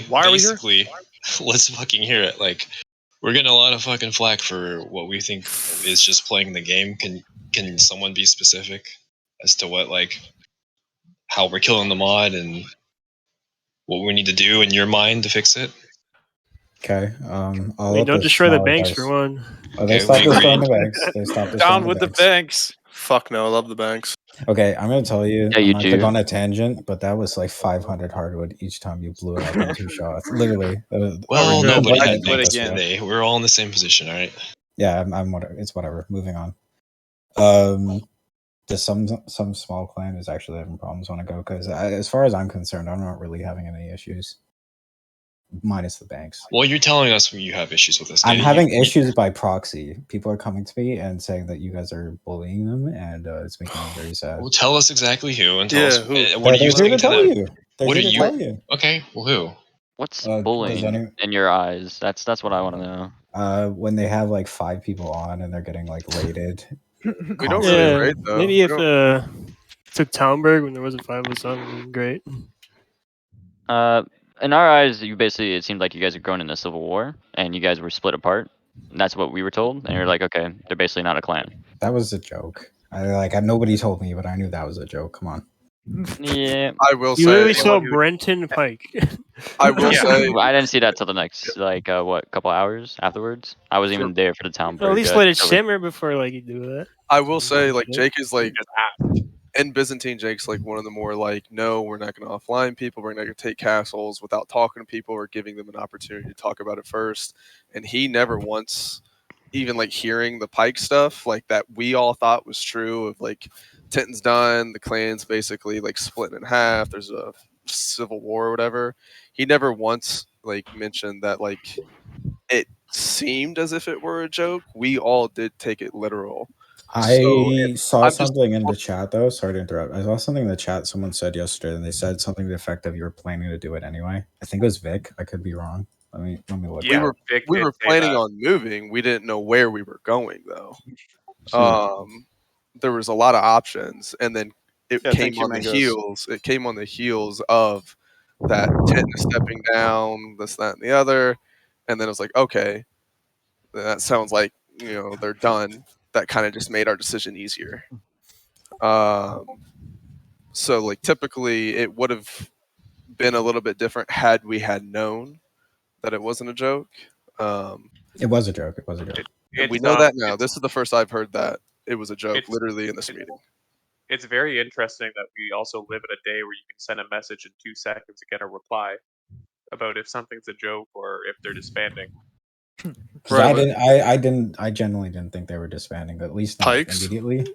Why are we here? basically, let's fucking hear it. Like, we're getting a lot of fucking flack for what we think is just playing the game. Can someone be specific as to what, like, how we're killing the mod and what we need to do in your mind to fix it? Okay. Don't destroy the banks for one. Oh, they stopped destroying the banks. They stopped destroying Down with the banks. Fuck no, I love the banks. Okay, I'm gonna tell you. Yeah, I'm you not do. to go on a tangent, but that was like 500 hardwood each time you blew it up in 2 shots. Literally. Well, nobody I had do it banks again. today. We're all in the same position, all right? Yeah, I'm whatever. It's whatever. Moving on. Just some small clan is actually having problems when I go because as far as I'm concerned, I'm not really having any issues. Minus the banks. Well, you're telling us you have issues with this. I'm having issues by proxy. People are coming to me and saying that you guys are bullying them, and it's making me very sad. Well, tell us exactly who, and tell us who? what are you saying to them? You. What are you? Tell you? Okay, well, who? What's bullying in your eyes? That's what I want to know. When they have like 5 people on and they're getting like raided. We don't really raid though. Maybe if took Townburg when there wasn't 5 of us on, it would be great. In our eyes, it seemed like you guys are going in the Civil War, and you guys were split apart. And that's what we were told, and you're like, okay, they're basically not a clan. That was a joke. Nobody told me, but I knew that was a joke. Come on. Yeah, I will say. You literally saw Brenton Pike. I will say. I didn't see that till the next couple hours afterwards. I wasn't even there for the town. At least let it simmer before you do that. I will say Jake is in Byzantine. Jake's one of the more no, we're not going to offline people. We're not going to take castles without talking to people or giving them an opportunity to talk about it first. And he never once even hearing the Pike stuff that we all thought was true of Tinton's done, the clan's basically split in half, there's a civil war or whatever. He never once mentioned that it seemed as if it were a joke. We all did take it literal. I saw something in the chat though. Sorry to interrupt. I saw something in the chat someone said yesterday, and they said something to the effect of you were planning to do it anyway. I think it was Vic. I could be wrong. Let me look. Yeah, we were planning on moving. We didn't know where we were going though. There was a lot of options, and then it came on the heels. It came on the heels of that Tinton stepping down, this, that, and the other, and then it was okay, that sounds like they're done. That kind of just made our decision easier. So typically it would have been a little bit different had we had known that it wasn't a joke. It was a joke. It was a joke. And we know that now. This is the first I've heard that it was a joke, literally in this meeting. It's very interesting that we also live in a day where you can send a message in 2 seconds and get a reply about if something's a joke or if they're disbanding. I genuinely didn't think they were disbanding, at least not immediately.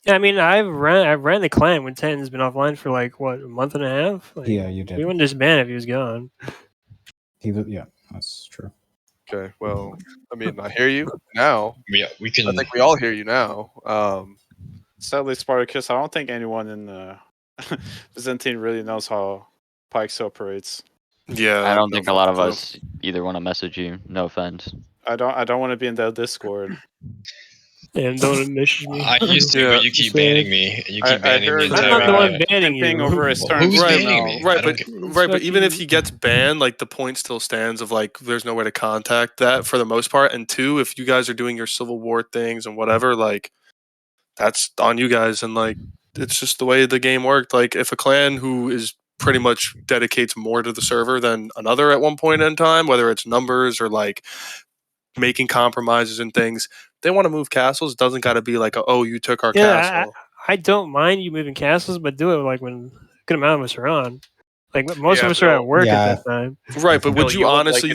Yeah, I mean, I've ran the clan when Tinton's been offline for a month and a half. Yeah, you did. We wouldn't disband if he was gone. Yeah, that's true. Okay, well, I mean, I hear you now. Yeah, we can. I think we all hear you now. Sadly, Spartacus, I don't think anyone in Byzantine really knows how Pike operates. Yeah, I don't think a lot of us either want to message you. No offense. I don't want to be in that Discord. And don't message me. I used to, but you keep banning me. You keep banning me. I'm not the one banning you. Over his turn. Who's banning me? But even if he gets banned, the point still stands of there's no way to contact that for the most part. And 2, if you guys are doing your Civil War things and whatever, that's on you guys. And it's just the way the game worked. If a clan who is pretty much dedicates more to the server than another at one point in time, whether it's numbers or making compromises and things, they want to move castles. It doesn't got to be oh, you took our castle. I don't mind you moving castles, but do it when a good amount of us are on. Most of us are at work at that time. Right, but would you honestly?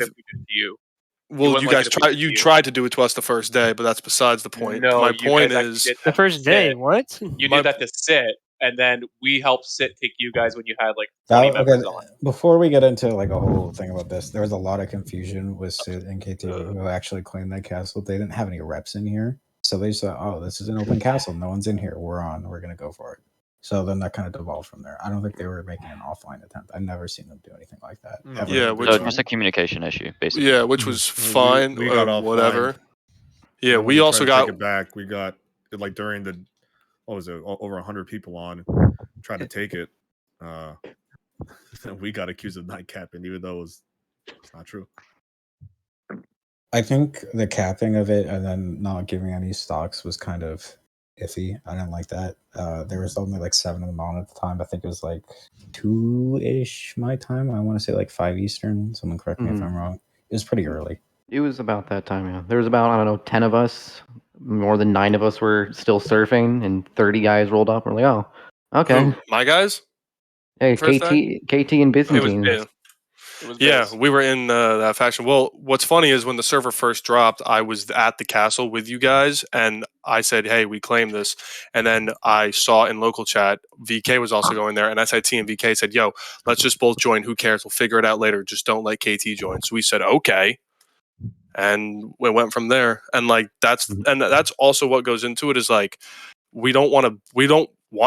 Well, you guys tried to do it to us the first day, but that's besides the point. No, my point is the first day. What? You did that to sit, and then we helped sit take you guys when you had 20 members on. Before we get into a whole thing about this, there was a lot of confusion with Sid and KT who actually claimed that castle. They didn't have any reps in here, so they said, "Oh, this is an open castle. No one's in here. We're on. We're gonna go for it." So then that kind of devolved from there. I don't think they were making an offline attempt. I've never seen them do anything like that. Ever. Yeah, so just a communication issue, basically. Yeah, which was fine. We got whatever. Yeah, we also got it back. We got during the over 100 people on, trying to take it. we got accused of not capping, even though it's not true. I think the capping of it and then not giving any stocks was kind of iffy. I didn't like that. There was only like 7 of them on at the time. I think it was like 2-ish my time. I want to say like 5 Eastern. Someone correct me if I'm wrong. It was pretty early. It was about that time, yeah. There was about, I don't know, 10 of us. More than 9 of us were still surfing, and 30 guys rolled up. We're like, oh, okay. Who, my guys? Hey, First KT and Byzantine. Yeah, we were in that faction. Well, what's funny is when the server first dropped, I was at the castle with you guys, and I said, "Hey, we claim this." And then I saw in local chat, VK was also going there, and SIT and VK said, "Yo, let's just both join. Who cares? We'll figure it out later. Just don't let KT join." So we said, "Okay," and we went from there. And like that's also what goes into it is like we don't want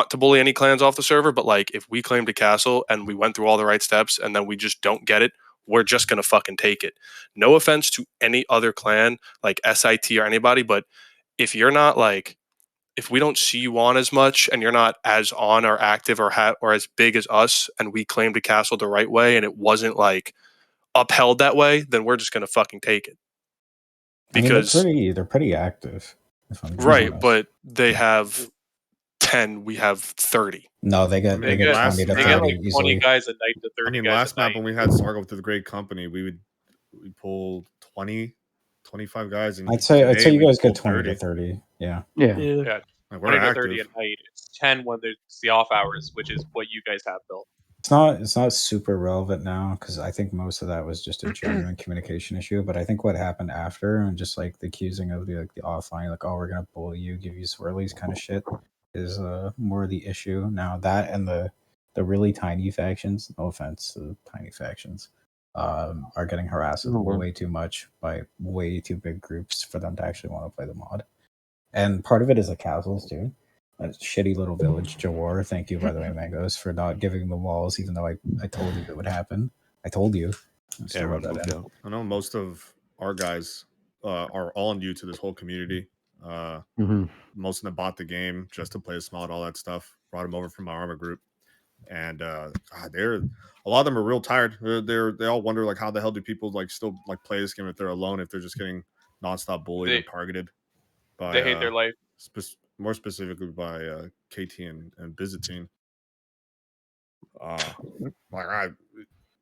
to bully any clans off the server, but like if we claimed a castle and we went through all the right steps and then we just don't get it, we're just gonna fucking take it. No offense to any other clan like SIT or anybody, but if you're not like, if we don't see you on as much and you're not as on or active or as big as us, and we claimed a castle the right way and it wasn't like upheld that way, then we're just gonna fucking take it. Because I mean, they're pretty active. If I'm right, but they have 10, we have 30. No, they get 20 to 30 like easily. 20 guys a night to 30 I mean, guys last a map night. when we had Sargo with the Great Company, we pulled 20, 25 guys. And I'd say you guys get 20 to 30. Yeah. Like, 20 we're to active. 30 a night. It's 10 when there's the off hours, which is what you guys have built. It's not super relevant now because I think most of that was just a genuine communication issue. But I think what happened after and just like the accusing of the offline, like, oh, we're gonna bully you, give you swirlies kind of shit, is more the issue now. That and the really tiny factions, no offense to the tiny factions, are getting harassed way too much by way too big groups for them to actually want to play the mod. And part of it is the castles too. That shitty little village, Jawar. Thank you, by the way, Mangoes, for not giving the walls, even though I told you it would happen. I told you. I know most of our guys are all new to this whole community. Most of them bought the game just to play a mod, all that stuff. Brought them over from my armor group, and they're a lot of them are real tired. They all wonder like how the hell do people like still like play this game if they're alone, if they're just getting nonstop bullied and targeted. They hate their life. More specifically by KT and Byzantine.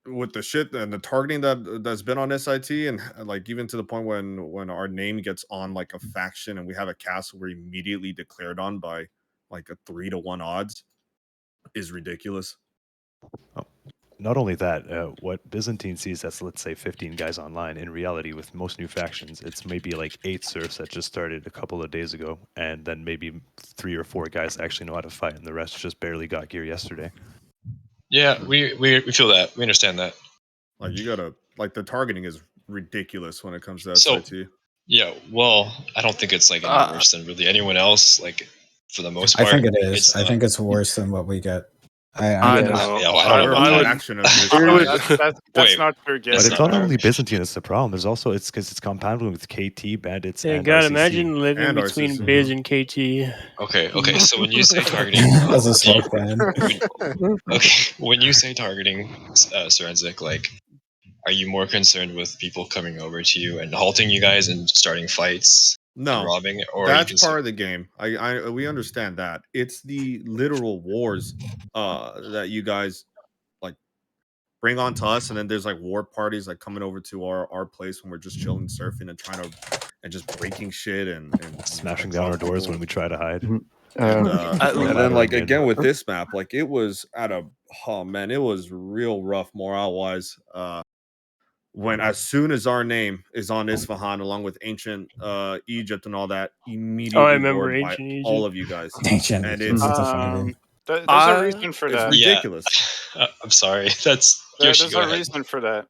With the shit and the targeting that's been on SIT, and like even to the point when our name gets on like a faction and we have a castle we're immediately declared on by like a 3-1 odds is ridiculous. Not only that, what Byzantine sees as, let's say, 15 guys online, in reality, with most new factions, it's maybe like 8 serfs that just started a couple of days ago, and then maybe 3 or 4 guys that actually know how to fight, and the rest just barely got gear yesterday. Yeah, we feel that. We understand that. Like, you gotta, like, the targeting is ridiculous when it comes to SIT. Yeah, well, I don't think it's like any worse than really anyone else, like, for the most part. I think it is. I think it's worse than what we get. I don't know. That's not true. But it's not only Byzantine that's the problem. There's also it's because it's compounded with KT, bandits, Yeah, and God, RCC. imagine living between Biz and KT. Okay. So when you say targeting, as a smoke ban. When you say targeting, Serenzik, like, are you more concerned with people coming over to you and halting you guys and starting fights? No, and robbing, or that's part of the game. We understand that. It's the literal wars that you guys like bring on to us, and then there's like war parties like coming over to our place when we're just chilling, surfing, and trying to and just breaking shit and smashing down our doors when we try to hide. And then like again with this map, like it was it was real rough morale wise. When as soon as our name is on Isfahan along with ancient Egypt and all that, immediately I remember roared by ancient Egypt. all of you guys. Ancient and Egypt. There's a reason for that. It's ridiculous. I'm sorry. There's a reason for that.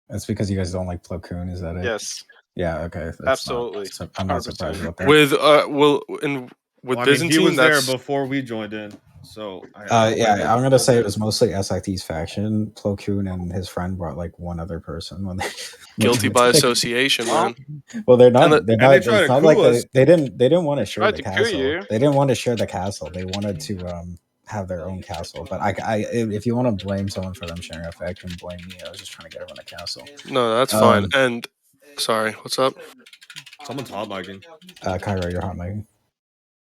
That's because you guys don't like Plo Koon, is that it? Yes. Yeah. Okay. Absolutely. I'm not surprised about that. With Byzantine, he was there before we joined in. So I'm gonna say it was mostly SIT's faction. Plo Koon and his friend brought like one other person when they guilty by association, man. Well, they're not. They're not. It's not like they didn't want to share Tried the to kill castle. you. They didn't want to share the castle. They wanted to have their own castle. But if you want to blame someone for them sharing effect, and blame me. I was just trying to get everyone a castle. No, that's fine. And sorry, what's up? Someone's hot micing. Cairo, you're hot micing.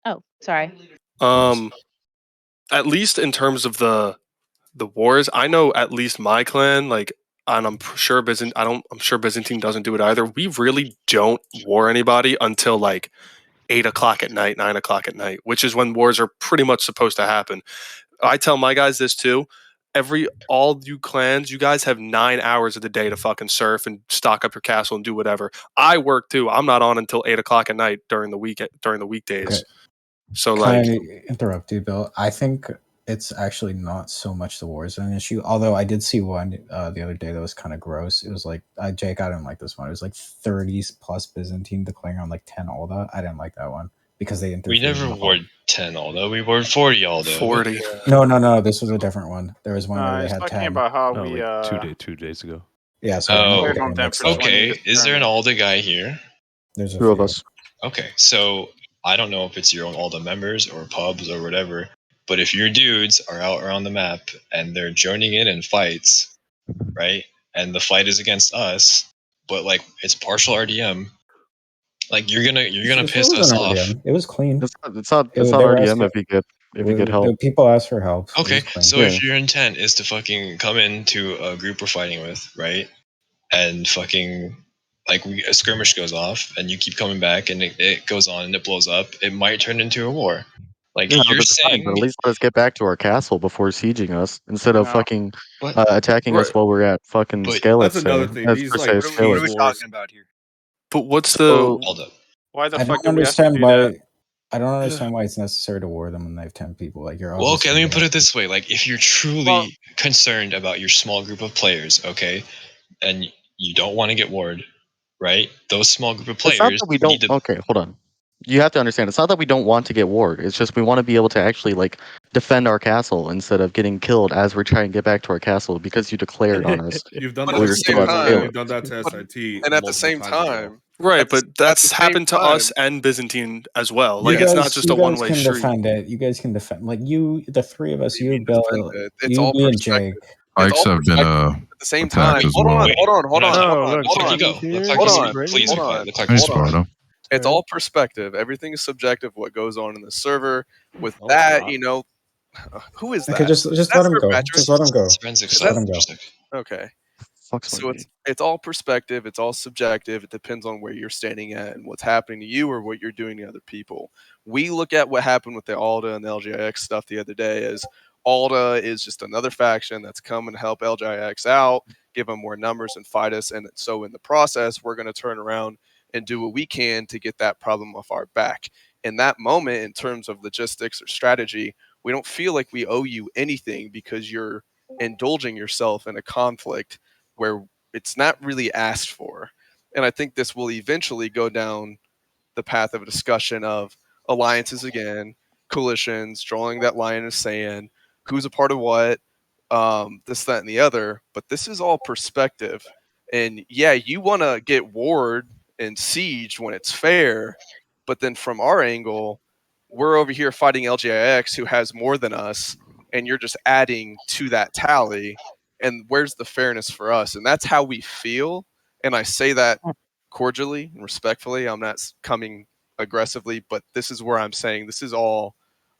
Oh, sorry. At least in terms of the wars, I know at least my clan, like, and I'm sure I'm sure Byzantine doesn't do it either. We really don't war anybody until like 8 o'clock at night, 9 o'clock at night, which is when wars are pretty much supposed to happen. I tell my guys this too. All you clans, you guys have 9 hours of the day to fucking surf and stock up your castle and do whatever. I work too. I'm not on until 8 o'clock at night during the weekdays. Okay. So Can like, I interrupt you, Bill? I think it's actually not so much the wars an issue. Although I did see one the other day that was kind of gross. It was like Jake, I didn't like this one. It was like 30s plus Byzantine declaring on like 10 Alda. I didn't like that one because they interfered. We never warred 10 Alda. We warred 40 Alda. 40. No. This was a different one. There was one where they had talking 10. about how No, we like 2 days ago. Yeah. So okay. Is there an Alda guy here? There's a Two of us. Okay, so I don't know if it's your own Alda members or pubs or whatever, but if your dudes are out around the map and they're joining in fights, right? And the fight is against us, but like it's partial RDM, like you're gonna piss us off. RDM. It was clean. It's not RDM if you get help. People ask for help. Okay, so if your intent is to fucking come into a group we're fighting with, right? And fucking like a skirmish goes off and you keep coming back and it goes on and it blows up, it might turn into a war. Like you're saying, but at least let us get back to our castle before sieging us instead of fucking attacking us while we're at fucking Skillet. That's another thing. These like what are we talking about here? But what's the why the I fuck don't do we have to understand do why. that? I don't understand why it's necessary to war them when they have 10 people. Like you're. well, okay, let me put it this way: like if you're truly concerned about your small group of players, okay, and you don't want to get warred, right? Those small group of players. It's not that we don't. Okay, hold on. You have to understand. It's not that we don't want to get warred. It's just we want to be able to actually like defend our castle instead of getting killed as we're trying to get back to our castle because you declared on us. You've done But that at the same time, you've done that to SIT. and at the same time, right? But that's happened to us and Byzantine as well. Like it's not just a one-way street. Defend it. You guys can defend. Like you, the three of us, you, Bill, It's you, all me, and Jake. Pikes have been at the same time. Hold on. Hey, Sparta. It's all perspective. Everything is subjective. What goes on in the server. With No, that, it's you know, who is that? Okay, just let him go. Just let him go. Just let him go. Okay. So it's all perspective. It's all subjective. It depends on where you're standing at and what's happening to you or what you're doing to other people. We look at what happened with the Alda and the LGIX stuff the other day as Alda is just another faction that's coming to help LGIX out, give them more numbers and fight us. And so in the process, we're going to turn around and do what we can to get that problem off our back. In that moment, in terms of logistics or strategy, we don't feel like we owe you anything because you're indulging yourself in a conflict where it's not really asked for. And I think this will eventually go down the path of a discussion of alliances again, coalitions, drawing that line in the sand, who's a part of what, this, that, and the other. But this is all perspective. And yeah, you want to get warred and sieged when it's fair. But then from our angle, we're over here fighting LGIX who has more than us, and you're just adding to that tally. And where's the fairness for us? And that's how we feel. And I say that cordially and respectfully. I'm not coming aggressively, but this is where I'm saying this is all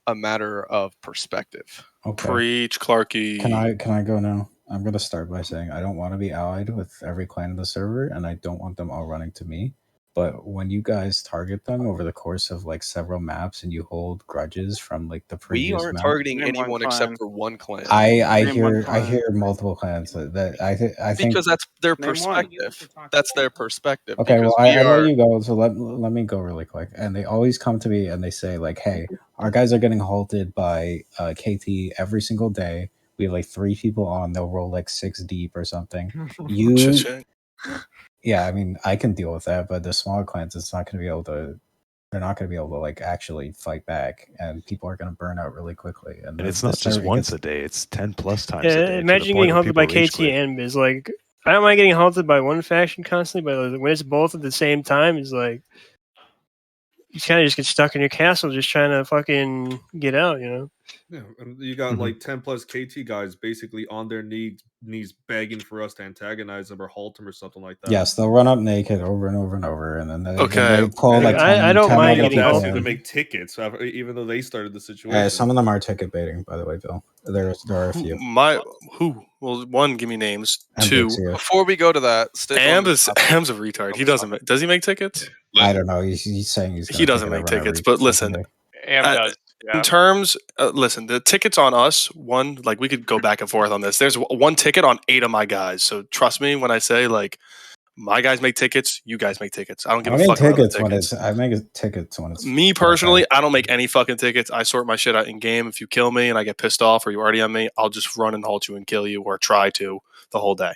a matter of perspective. Okay. Preach, Clarky. Can I go now? I'm gonna start by saying I don't want to be allied with every clan in the server, and I don't want them all running to me. But when you guys target them over the course of like several maps and you hold grudges from like the previous We aren't map, targeting anyone except for one clan. I hear multiple clans that I think because that's their perspective. That's their perspective. Okay, well, I let you go, so let me go really quick. And they always come to me and they say like, "Hey, our guys are getting halted by KT every single day. We have like 3 people on. They'll roll like 6 deep or something." Yeah, I mean, I can deal with that, but the smaller clans, it's not going to be able to. They're not going to be able to like actually fight back, and people are going to burn out really quickly. And it's not just once a day; it's 10 plus times a day. Imagine getting halted by KT and Biz. Like, I don't mind getting halted by one faction constantly, but when it's both at the same time, it's like you kind of just get stuck in your castle, just trying to fucking get out. You know. Yeah, and you got like 10 plus KT guys basically on their knees begging for us to antagonize them or halt them or something like that. Yes, they'll run up naked over and over and over, and then they Okay. pull like 10, I don't 10 mind other getting people to in. make tickets, even though they started the situation. Some of them are ticket baiting, by the way, Bill. There are a few. Well, one, give me names. Ambix, Two, yeah. Before we go to that, stick on the topic. Am's a retard. He doesn't. Does he make tickets? I don't know. He's saying he's He doesn't make tickets. But listen, in terms, listen, the tickets on us. One, like we could go back and forth on this. There's one ticket on 8 of my guys. So trust me when I say like my guys make tickets, you guys make tickets. I don't give a fuck about the tickets. I make tickets when it's me personally. I don't make any fucking tickets. I sort my shit out in game. If you kill me and I get pissed off or you already on me, I'll just run and halt you and kill you or try to the whole day.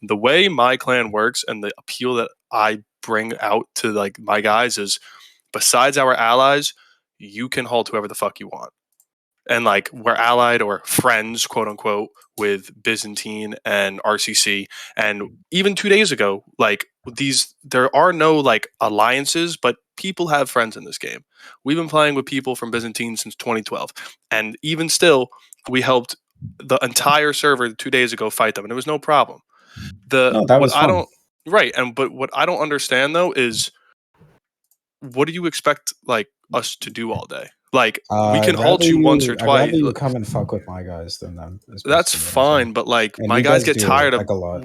The way my clan works and the appeal that I bring out to like my guys is, besides our allies, you can halt whoever the fuck you want. And like we're allied or friends, quote unquote, with Byzantine and RCC. And even 2 days ago, like there are no like alliances, but people have friends in this game. We've been playing with people from Byzantine since 2012. And even still, we helped the entire server 2 days ago fight them, and it was no problem. That was fun. But what I don't understand though is, what do you expect like us to do all day? Like we can halt you once or twice. I'd rather you come and fuck with my guys than them. That's fine, but like and my guys get tired of like a lot.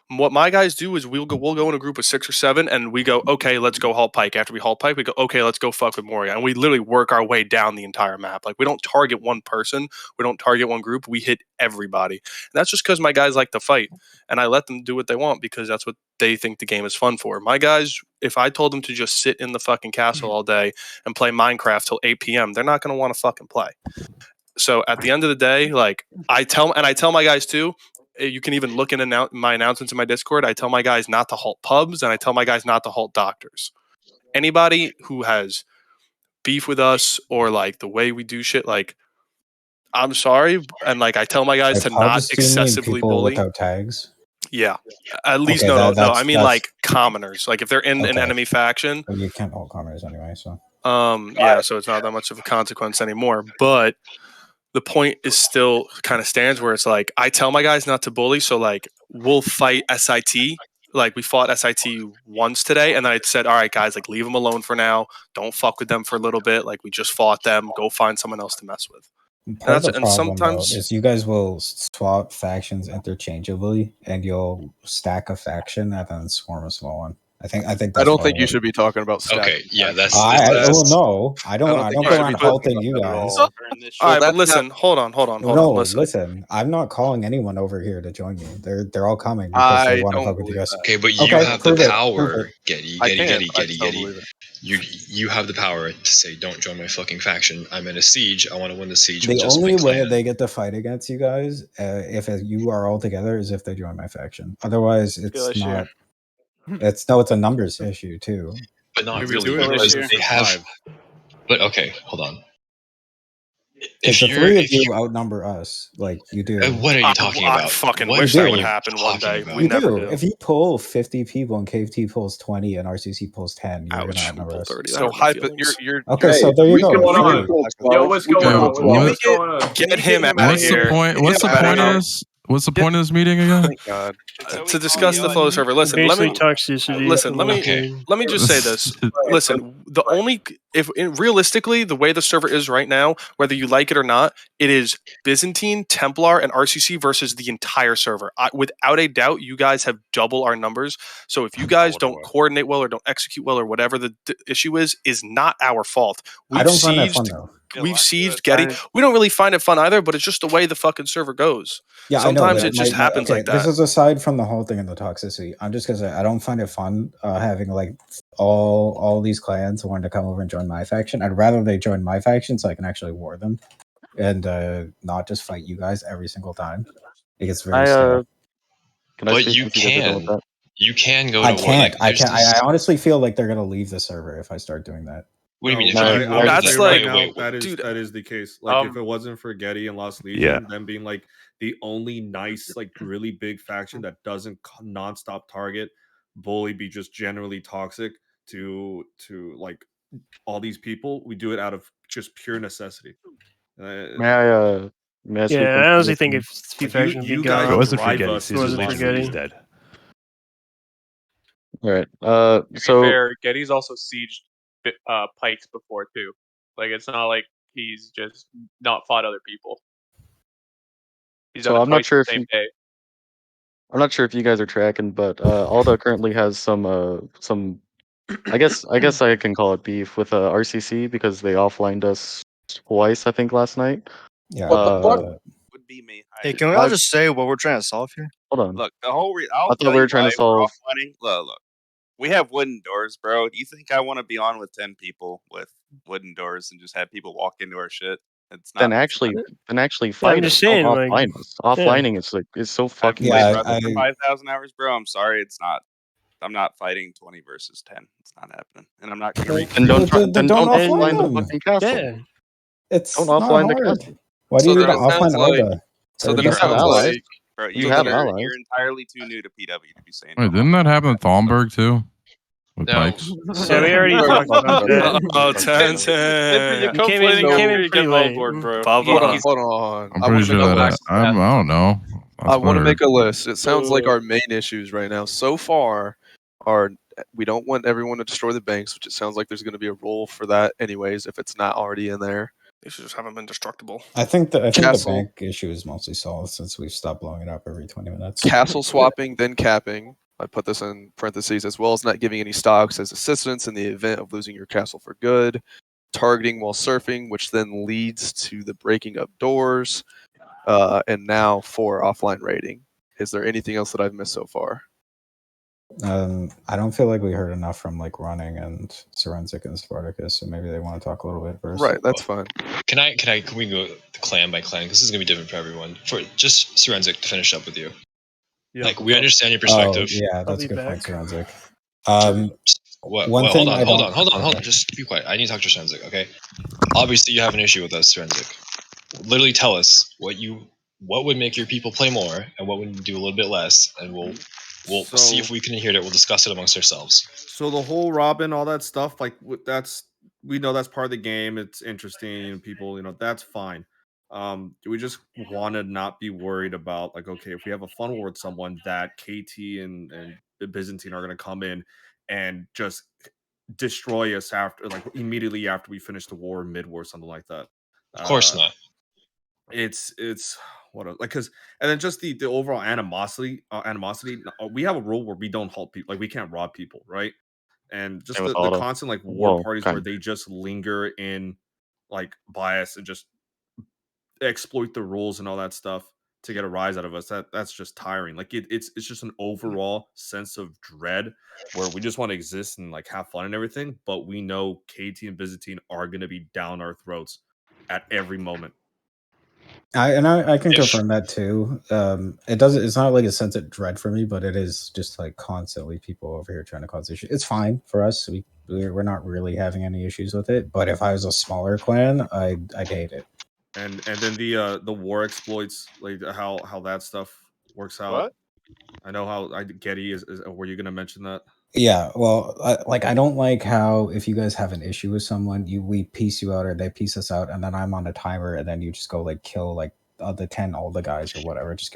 What my guys do is we'll go in a group of 6 or 7 and we go, okay, let's go halt Pike. After we halt Pike, we go, okay, let's go fuck with Moria. And we literally work our way down the entire map. Like we don't target one person, we don't target one group, we hit everybody. And that's just because my guys like to fight. And I let them do what they want because that's what they think the game is fun for. My guys, if I told them to just sit in the fucking castle all day and play Minecraft till 8 p.m., they're not gonna want to fucking play. So at the end of the day, like I tell my guys too, you can even look in my announcements in my Discord. I tell my guys not to halt pubs and I tell my guys not to halt doctors. Anybody who has beef with us or like the way we do shit, like I'm sorry, and like I tell my guys to not excessively bully. Without tags. Yeah, at least Okay, no. I mean like commoners. Like if they're in an enemy faction, well, you can't hold commoners anyway. So yeah, so it's not that much of a consequence anymore. But the point is still kind of stands where it's like I tell my guys not to bully, so like we'll fight SIT. Like we fought SIT once today, and then I said, "All right, guys, like leave them alone for now. Don't fuck with them for a little bit. Like we just fought them. Go find someone else to mess with." part of the problem though, is you guys will swap factions interchangeably, and you'll stack a faction and then swarm a small one. I think that's I don't think you should be talking about stats. Okay, yeah, that's no, I don't go around halting you guys. All right, but listen, hold on. Listen, I'm not calling anyone over here to join me. They're all coming because they want to fuck with you guys. Okay, but you have the power, Getty. You have the power to say, don't join my fucking faction. I'm in a siege. I want to win the siege. The only way they get to fight against you guys, if you are all together, is if they join my faction. Otherwise, it's not. It's a numbers issue too. But not really, because they have. But okay, hold on. If the three of you outnumber us, like you do, what are you talking about? I fucking wish that would happen one day. We never do. If you pull 50 people and KT pulls 20 and RCC pulls 10, you're gonna outnumber us. So you're okay. So there you go. Yo, what's going on? Get him out of here. What's the point of this meeting again? God. To discuss the flow server. Listen, toxicity. Let me just say this. Listen, realistically, the way the server is right now, whether you like it or not, it is Byzantine, Templar, and RCC versus the entire server. Without a doubt, you guys have double our numbers. So if you guys don't coordinate well or don't execute well or whatever the issue is not our fault. I don't find that fun though. We've sieged Getty. We don't really find it fun either, but it's just the way the fucking server goes. Yeah, sometimes it just happens like that. This is aside from the whole thing in the toxicity. I'm just gonna say I don't find it fun having like all these clans wanting to come over and join my faction. I'd rather they join my faction so I can actually war them and not just fight you guys every single time. It gets very scary. But you can. You can go to war. I honestly feel like they're gonna leave the server if I start doing that. What do you mean? That's like that is the case. Like if it wasn't for Getty and Lost Legion, them being like the only nice, like really big faction that doesn't nonstop target, bully, be just generally toxic to like all these people, we do it out of just pure necessity. May I speak Yeah, into I honestly this think one? if few factions be gone. It wasn't for drive Getty. us Caesar's wasn't for literally Getty. is dead. All right. To be So fair, Getty's also sieged Pikes before too. Like it's not like he's just not fought other people. He's done it I'm not twice sure the if same day. I'm not sure if you guys are tracking, but Alda currently has some I guess I can call it beef with RCC because they offlined us twice, I think, last night. Yeah. Would be me. Hey, can we all just say what we're trying to solve here? Hold on. Look, the whole I I'll thought tell we were you trying why to we're solve. offlining. Look. We have wooden doors, bro. Do you think I want to be on with 10 people with wooden doors and just have people walk into our shit? It's not. Then actually Yeah, fight I'm us. just Don't saying, like, offline us. Offlining is so I've fucking played useless. Rust for 5,000 hours, bro. I'm sorry, it's not. I'm not fighting 20 versus 10. It's not happening, and I'm not gonna. And don't offline the them. fucking castle. Yeah. It's Don't not offline the hard. castle. Why do So you need then to it sounds offline like. Alda? So then You it have sounds allies. like. Bro, You have allies. you're entirely too new to PW to be saying. Wait, didn't that happen in Thomberg too? With Pikes? Yeah, we already talked about that. Oh, 10. You're You came in complaining pretty getting late. overboard, bro. Hold on. I'm I pretty want to sure make a that list. I don't know. I want to make a a list. It sounds like our main issues right now so far are we don't want everyone to destroy the banks, which it sounds like there's going to be a rule for that anyways if it's not already in there. They should just haven't been destructible. I think the Castle. bank issue is mostly solved since we've stopped blowing it up every 20 minutes. Castle swapping, then capping. I put this in parentheses, as well as not giving any stocks as assistance in the event of losing your castle for good. Targeting while surfing, which then leads to the breaking of doors. And now for offline rating. Is there anything else that I've missed so far? I don't feel like we heard enough from like Running and Forensic and Spartacus, so maybe they want to talk a little bit first. Right, that's fine. Can we go clan by clan? Because this is gonna be different for everyone. For just Forensic to finish up with you. Yeah. Like we understand your perspective. Oh, yeah, that's a good point, Forensic. What? One Hold thing on. Just be quiet. I need to talk to Forensic. Okay. Obviously, you have an issue with us, Forensic. Literally, tell us what would make your people play more, and what would do a little bit less, and we'll see if we can hear it. We'll discuss it amongst ourselves. So the whole Robin, all that stuff, like we know that's part of the game. It's interesting, and people, that's fine. We just want to not be worried about like, okay, if we have a fun war with someone, that KT and the Byzantine are going to come in and just destroy us after, like immediately after we finish the war, mid-war, something like that. Of course not. It's what like because and then just the overall animosity. We have a rule where we don't halt people, like we can't rob people, right? And just the constant like war parties where they just linger in like bias and just exploit the rules and all that stuff to get a rise out of us. That's just tiring. Like it's just an overall sense of dread where we just want to exist and like have fun and everything, but we know KT and Byzantine are going to be down our throats at every moment. I can confirm that too. It's not like a sense of dread for me, but it is just like constantly people over here trying to cause issues. It's fine for us. We're not really having any issues with it. But if I was a smaller clan, I'd hate it. And then the war exploits, like how that stuff works out. What? I know how Getty is. Were you going to mention that? Yeah, well, I don't like how if you guys have an issue with someone, we piece you out or they piece us out, and then I'm on a timer, and then you just go like kill like the 10 all the guys or whatever. Just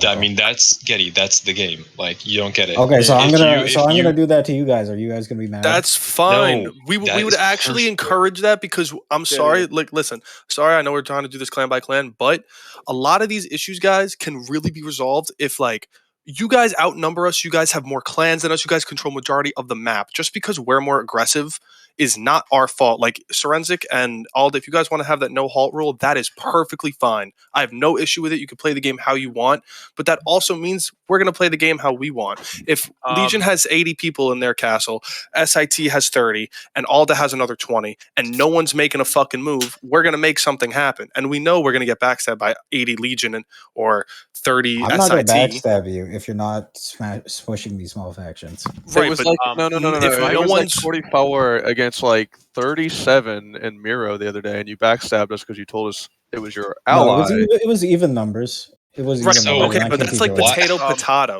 I mean that's Getty. That's the game. Like you don't get it. Okay, so I'm gonna do that to you guys. Are you guys gonna be mad? That's fine. No, we would actually encourage that because I'm sorry. Like, listen, sorry. I know we're trying to do this clan by clan, but a lot of these issues, guys, can really be resolved if like. You guys outnumber us. You guys have more clans than us. You guys control majority of the map. Just because we're more aggressive is not our fault. Like Forensic and Alda, if you guys want to have that no halt rule, that is perfectly fine. I have no issue with it. You can play the game how you want, but that also means we're going to play the game how we want. If Legion has 80 people in their castle, SIT has 30, and Alda has another 20, and no one's making a fucking move, we're going to make something happen. And we know we're going to get backstabbed by 80 Legion or 30 I'm not gonna backstab you if you're not smushing these small factions. Right, it was like no. It was like 44 against like 37 in Miro the other day, and you backstabbed us because you told us it was your ally. No, it was even numbers. It was right. Even numbers. Okay, but that's like potato.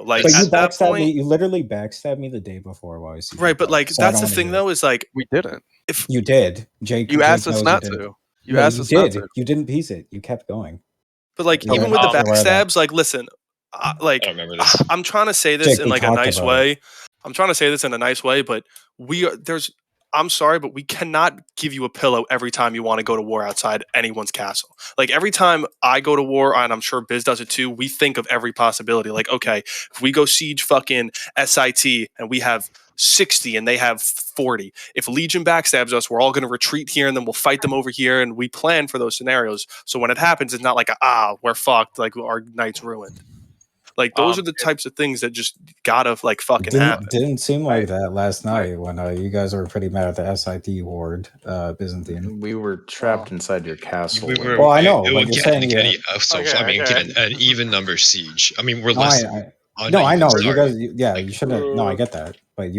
Like but you at that backstabbed point, me. You literally backstabbed me the day before while I was right. But like so that's the thing though is like we didn't. If you did, Jake, you asked us not to. You asked us not to. You didn't piece it. You kept going. But like, even with the backstabs, like, listen, like, I remember this. I'm trying to say this in like a nice way. I'm trying to say this in a nice way, but I'm sorry, but we cannot give you a pillow every time you want to go to war outside anyone's castle. Like, every time I go to war, and I'm sure Biz does it too, we think of every possibility. Like, okay, if we go siege fucking SIT and we have 60 and they have 40. If Legion backstabs us, we're all going to retreat here and then we'll fight them over here, and we plan for those scenarios. So when it happens, it's not like, we're fucked, like our night's ruined. Like, those are the types of things that just gotta like fucking happen. Didn't seem like that last night when you guys were pretty mad at the SIT ward, Byzantine. We were trapped inside your castle. Well, I know, but you're saying an even number siege. I mean, we're No, less. I know. You guys, you shouldn't. No, I get that, but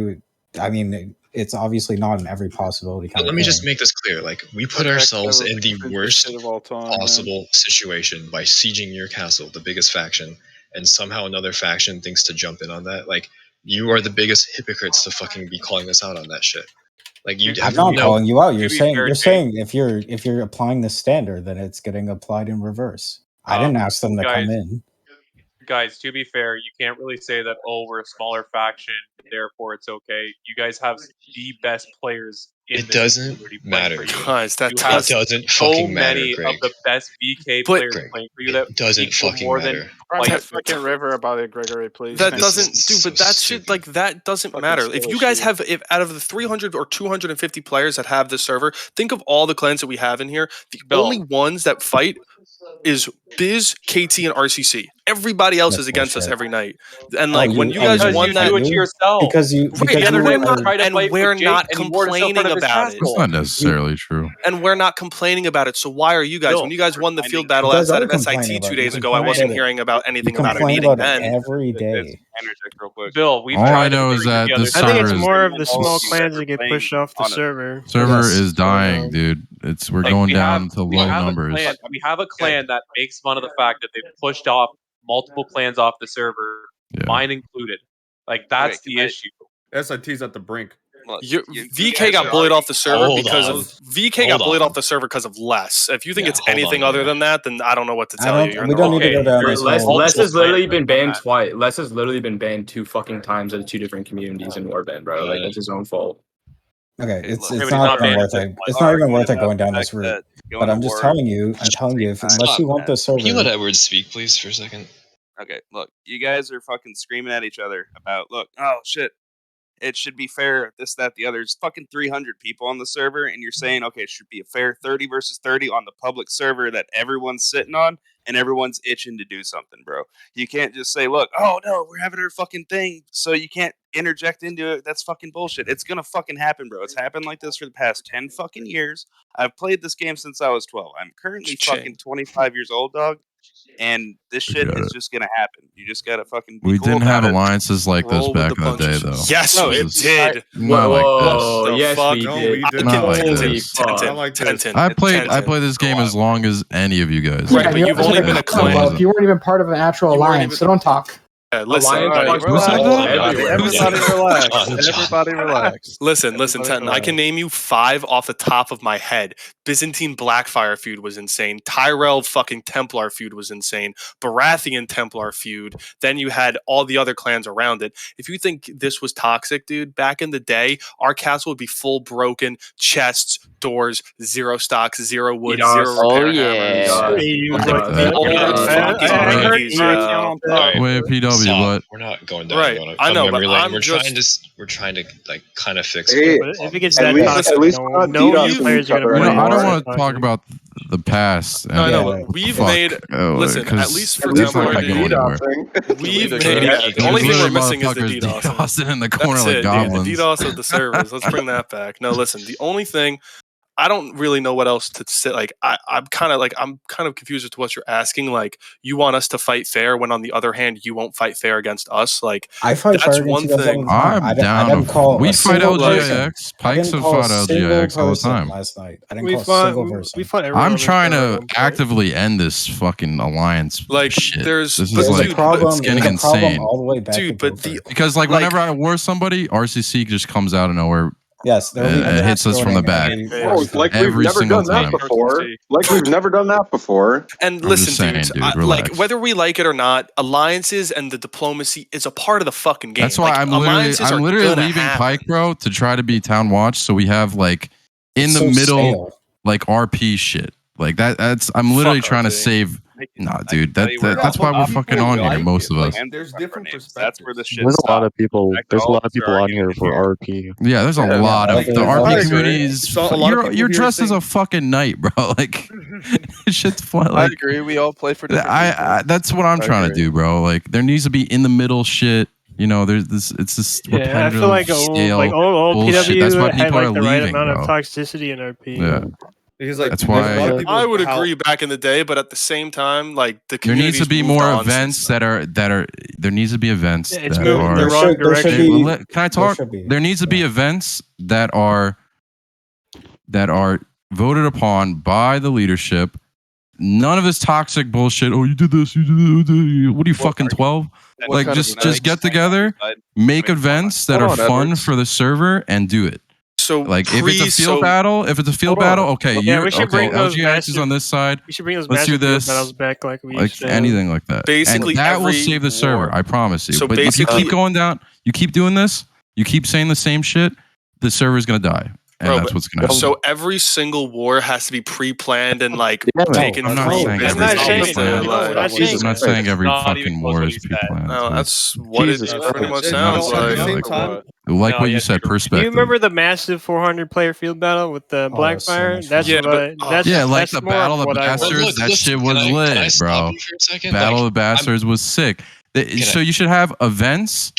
I mean, it's obviously not in every possibility. Let me just make this clear. Like, we put ourselves in the worst possible situation by sieging your castle, the biggest faction, and somehow another faction thinks to jump in on that. Like, you are the biggest hypocrites to fucking be calling us out on that shit. Like, I'm not calling you out. You're saying if you're applying the standard, then it's getting applied in reverse. I didn't ask them to come in. Guys, to be fair, you can't really say that, we're a smaller faction, therefore it's okay. You guys have the best players in it doesn't matter. Guys, that doesn't fucking matter, many Greg. of the best VK players playing for you that doesn't fucking matter. That fucking river about it, Gregory, please. That doesn't, dude. But that shit, like, that doesn't matter. If you guys have, if out of the 300 or 250 players that have this server, think of all the clans that we have in here. The only ones that fight is Biz, KT, and RCC. Everybody else is against us every night. And like, when you guys won that, do it to yourself. Because we're not complaining about it. That's not necessarily true. And we're not complaining about it. So why are you guys? When you guys won the field battle outside of SIT 2 days ago, I wasn't hearing about anything about a meeting then. Every day. Real quick. Bill, we've all I tried know is that the I server think it's is more of the small clans that get pushed off the server. server is dying, dude. We're going down to low numbers. We have a clan that makes fun of the fact that they've pushed off multiple clans off the server, mine included. Like, that's the issue. SIT's at the brink. VK got bullied off the server because of less. If you think it's anything other than that, then I don't know what to tell you. We don't need to go down this road. Les has literally been banned twice. Les has literally been banned 2 fucking times at 2 different communities in Warband, bro. Like, that's his own fault. Okay, it's not even worth it. It's not even worth it going down this route. But I'm just telling you, unless you want the server. Can you let Edward speak, please, for a second? Okay, look, you guys are fucking screaming at each other about, oh shit, it should be fair, this, that, the other. There's fucking 300 people on the server, and you're saying, okay, it should be a fair 30 versus 30 on the public server that everyone's sitting on, and everyone's itching to do something, bro. You can't just say, look, oh no, we're having our fucking thing, so you can't interject into it. That's fucking bullshit. It's gonna fucking happen, bro. It's happened like this for the past 10 fucking years. I've played this game since I was 12. I'm currently fucking 25 years old, dog. And this shit is just gonna happen. You just gotta fucking be We cool didn't about have it. alliances like this back in the day, though. Yes, we did. Not like this. Yes, we did. Not like this. I played this game as long as any of you guys. Right, but you've only been a clan. You weren't even part of an actual alliance, so don't talk. Listen, everybody relax. Everybody relax. Listen, Tenton. I can name you 5 off the top of my head. Byzantine Blackfire feud was insane. Tyrell fucking Templar feud was insane. Baratheon Templar feud. Then you had all the other clans around it. If you think this was toxic, dude, back in the day, our castle would be full broken, chests, doors, 0 stocks, 0 wood, 0 repair hammers. Wait, PW, what? We're not going down. Right, I know, but we're trying to like kind of fix Hey, it. but if it gets that toxic, no players are going to I don't want to talk about the past. No, I know. We've made listen, at least for Templar, we've made the only thing we're missing is the DDoS. DDoSing in the corner That's like it, goblins. the DDoS of the servers. Let's bring that back. No, listen, the only thing I don't really know what else to say. Like, I'm kind of confused as to what you're asking. Like, you want us to fight fair when, on the other hand, you won't fight fair against us. Like, I fight that's fair one against you guys all thing. the time. I'm down. We fight LGIX. Pikes have fought LGIX all the time. Last night, I didn't call a single person. We fought everyone. I'm trying to actively end this fucking alliance. Like, shit. there's this is like it's getting insane, all the way back, dude. But because like whenever I war somebody, RCC just comes out of nowhere. Yes, there will be it hits us from the back. Like we've never done that before. Like we've never done that before. And I'm listen, just saying, dudes, dude, like relax. whether we like it or not, alliances and the diplomacy is a part of the fucking game. That's why like, I'm literally gonna leaving happen. Pike, bro, to try to be town watch. So we have like in the middle, like RP shit. Like that's I'm literally trying to save. Nah, dude, that's why we're fucking on here, most of us. There's different perspectives. That's where the shit There's a lot stops. of people. There's a lot of people on here for RP. Yeah, there's a lot of the RP community is. So a lot of people You're here dressed as saying- a fucking knight, bro. Like shit's fun. I Like, agree. We all play for different I that's what I'm I trying to agree. do, bro. Like there needs to be in the middle shit. You know, there's this. It's this Yeah, I repetitive feel like scale old bullshit. That's why PW had people like are the right leaving, amount bro. of toxicity in RP. Yeah. Because like That's there's a lot why of people I would how- agree back in the day, but at the same time, like the there needs to community's be moved more on events since that are there needs to be events Yeah, it's that moving are the wrong direction. Can I talk? There needs to be events that are voted upon by the leadership. None of this toxic bullshit. Oh, you did this. You did that. What are you fucking 12? Like just get together, make events that are fun for the server, and do it. So like if it's a field battle, okay, Yeah, we should bring those LGX is on this side. We should bring those Let's do massive field this. battles back like we Like used to. anything like that. Basically and that will every save the server, war. I promise you. So but if you basically- keep going down, you keep doing this, you keep saying the same shit, the server's gonna die. And Bro, that's what's gonna happen. So every single war has to be pre-planned and like taken I'm not free saying business every off single the plan. like- I'm not saying every fucking war is pre-planned. No, that's what it pretty much sounds like. Like what you said, Do you perspective. remember the massive 400 player field battle with the Blackfire? That's Yeah, what. but- That's Yeah, like that's the more Battle of the what I want. Bastards, that shit was can I lit, stop bro. you for a second? Battle Like, of the Bastards was sick. So you should have events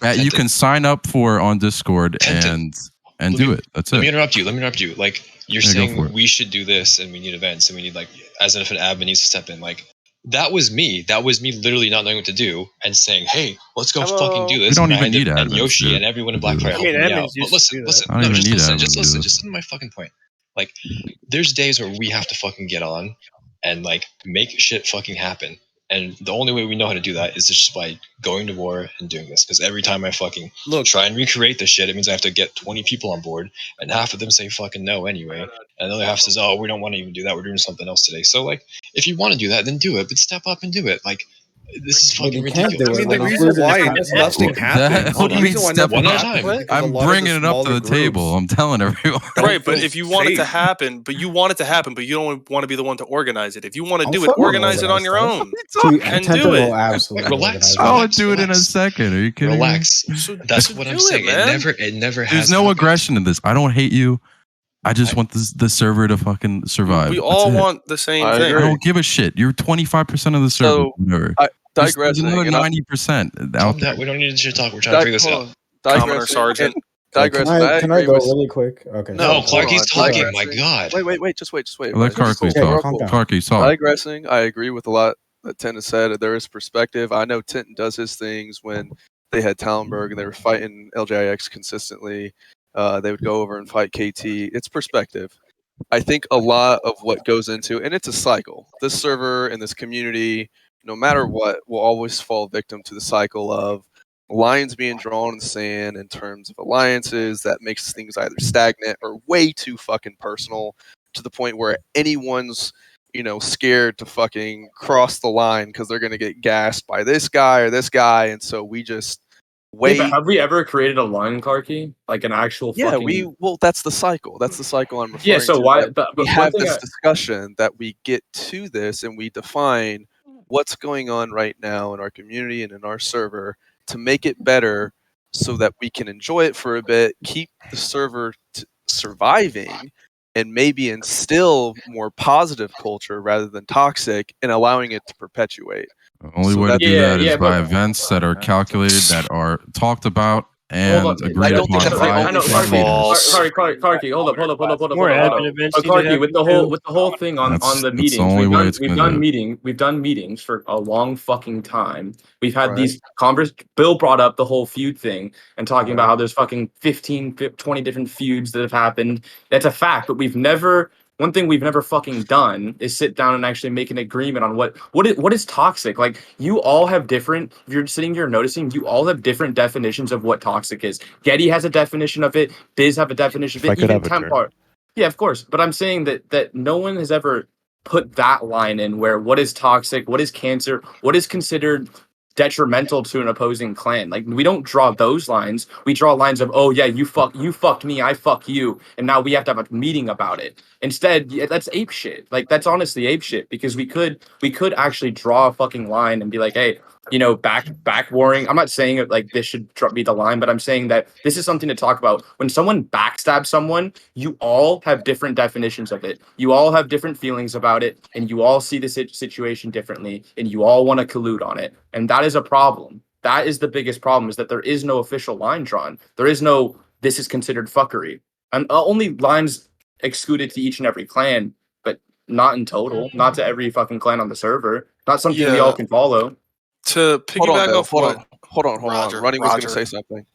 that you can sign up for on Discord and do it. That's Let me it. interrupt you. Let me interrupt you. Like you're Yeah, go for saying it. we should do this and we need events and we need like as if an admin needs to step in. Like that was me. That was me literally not knowing what to do and saying, "Hey, let's go fucking do this." We don't and I even had need to- and admins, Yoshi dude, and everyone in to do Blackfire this. helped me out. admins But used to listen, do listen, I don't no, even just need listen, admins just to do listen, this. just listen to my fucking point. Like, there's days where we have to fucking get on and like make shit fucking happen. And the only way we know how to do that is just by going to war and doing this. Because every time I fucking try and recreate this shit, it means I have to get 20 people on board, and half of them say fucking no anyway, and the other half says, "Oh, we don't want to even do that. We're doing something else today." So like, if you want to do that, then do it, but step up and do it. Like, this is fucking ridiculous. I mean, the reason why nothing happened. What do you mean step one at a up? time. Because a I'm lot of bringing it up to smaller the table. I'm telling everyone. Right, but if you want it to safe. happen, but you want to be the one to organize it. If you want to I'm do it, fucking organize it on your own and Tenta do it. will absolutely Relax. I'll do it in a second. Are you kidding me? Relax. That's what I'm do it, saying. man. It never has. There's no aggression in this. I don't hate you. I just want the server to fucking survive. We That's all it. want the same I thing. I don't give a shit. You're 25% of the server. So, Whatever. There's digressing. another and I- 90% out there. We don't need to talk. We're trying to figure this out. Commoner Sergeant. Can I go really quick? Okay. No, Clarky's talking. My Digressing. God. Wait, just wait. Let Clarky talk. Clarky, talk. Digressing, I agree with a lot that Tintin said. There is perspective. I know Tintin does his things when they had Tallenberg and they were fighting LJIX consistently. They would go over and fight KT. It's perspective. I think a lot of what goes into, and it's a cycle. This server and this community, no matter what, will always fall victim to the cycle of lines being drawn in the sand in terms of alliances that makes things either stagnant or way too fucking personal to the point where anyone's scared to fucking cross the line because they're going to get gassed by this guy or this guy, and so we just wait. But have we ever created a line, Clarky? Like an actual fucking... That's the cycle. That's the cycle I'm referring so to. why... That But we one have thing this discussion that we get to this and we define what's going on right now in our community and in our server to make it better so that we can enjoy it for a bit, keep the server surviving, and maybe instill more positive culture rather than toxic and allowing it to perpetuate. The only way to do that is by events that are calculated, that are talked about and agreed upon by leaders. Clarky, hold up. More admin events need to Clarky, happen with the whole thing on the That's the meetings, only way it's gonna do it. we've done meetings for a long fucking time. We've had these Bill brought up the whole feud thing and talking about how there's fucking 15, 20 different feuds that have happened. That's a fact, but we've never one thing we've never fucking done is sit down and actually make an agreement on what is toxic. Like, you all have different. If you're sitting here noticing, you all have different definitions of what toxic is. Getty has a definition of it. Biz have a definition of If I it. could Even have a turn. Templar. Yeah, of course. But I'm saying that no one has ever put that line in where what is toxic, what is cancer, what is considered detrimental to an opposing clan. Like, we don't draw those lines. We draw lines of, oh yeah, you fucked me, I fuck you, and now we have to have a meeting about it. Instead, that's ape shit. Like, that's honestly ape shit, because we could actually draw a fucking line and be like, hey, back warring. I'm not saying it like this should be the line, but I'm saying that this is something to talk about. When someone backstabs someone, you all have different definitions of it. You all have different feelings about it, and you all see the situation differently, and you all want to collude on it. And that is a problem. That is the biggest problem, is that there is no official line drawn. There is no, this is considered fuckery. And only lines excluded to each and every clan, but not in total, not to every fucking clan on the server. Not something we all can follow. To piggyback off hold on. Running was going to say something.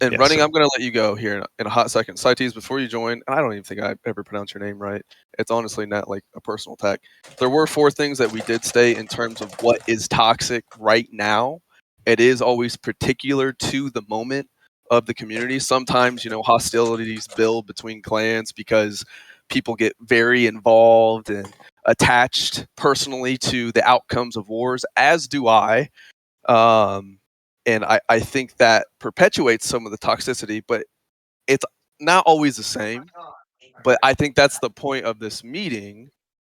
And Running, I'm going to let you go here in a hot second. Cites, before you join, and I don't even think I ever pronounced your name right. It's honestly not like a personal attack. There were 4 things that we did state in terms of what is toxic right now. It is always particular to the moment of the community. Sometimes, hostilities build between clans because people get very involved and attached personally to the outcomes of wars, as do I. And I think that perpetuates some of the toxicity, but it's not always the same. But I think that's the point of this meeting,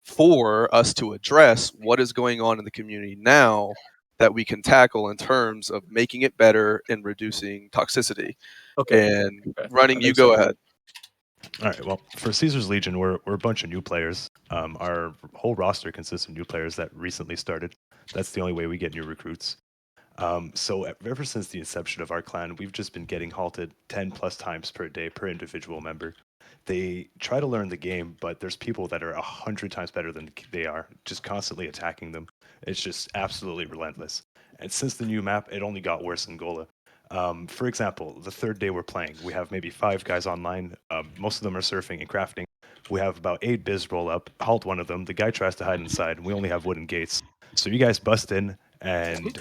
for us to address what is going on in the community now that we can tackle in terms of making it better and reducing toxicity. Okay. And Running, you go ahead. All right. Well, for Caesar's Legion, we're a bunch of new players. Our whole roster consists of new players that recently started. That's the only way we get new recruits. So ever since the inception of our clan, we've just been getting halted 10 plus times per day per individual member. They try to learn the game, but there's people that are 100 times better than they are, just constantly attacking them. It's just absolutely relentless. And since the new map, it only got worse in Gola. For example, the 3rd day we're playing, we have maybe 5 guys online. Most of them are surfing and crafting. We have about 8 biz roll up, halt one of them. The guy tries to hide inside, and we only have wooden gates. So you guys bust in and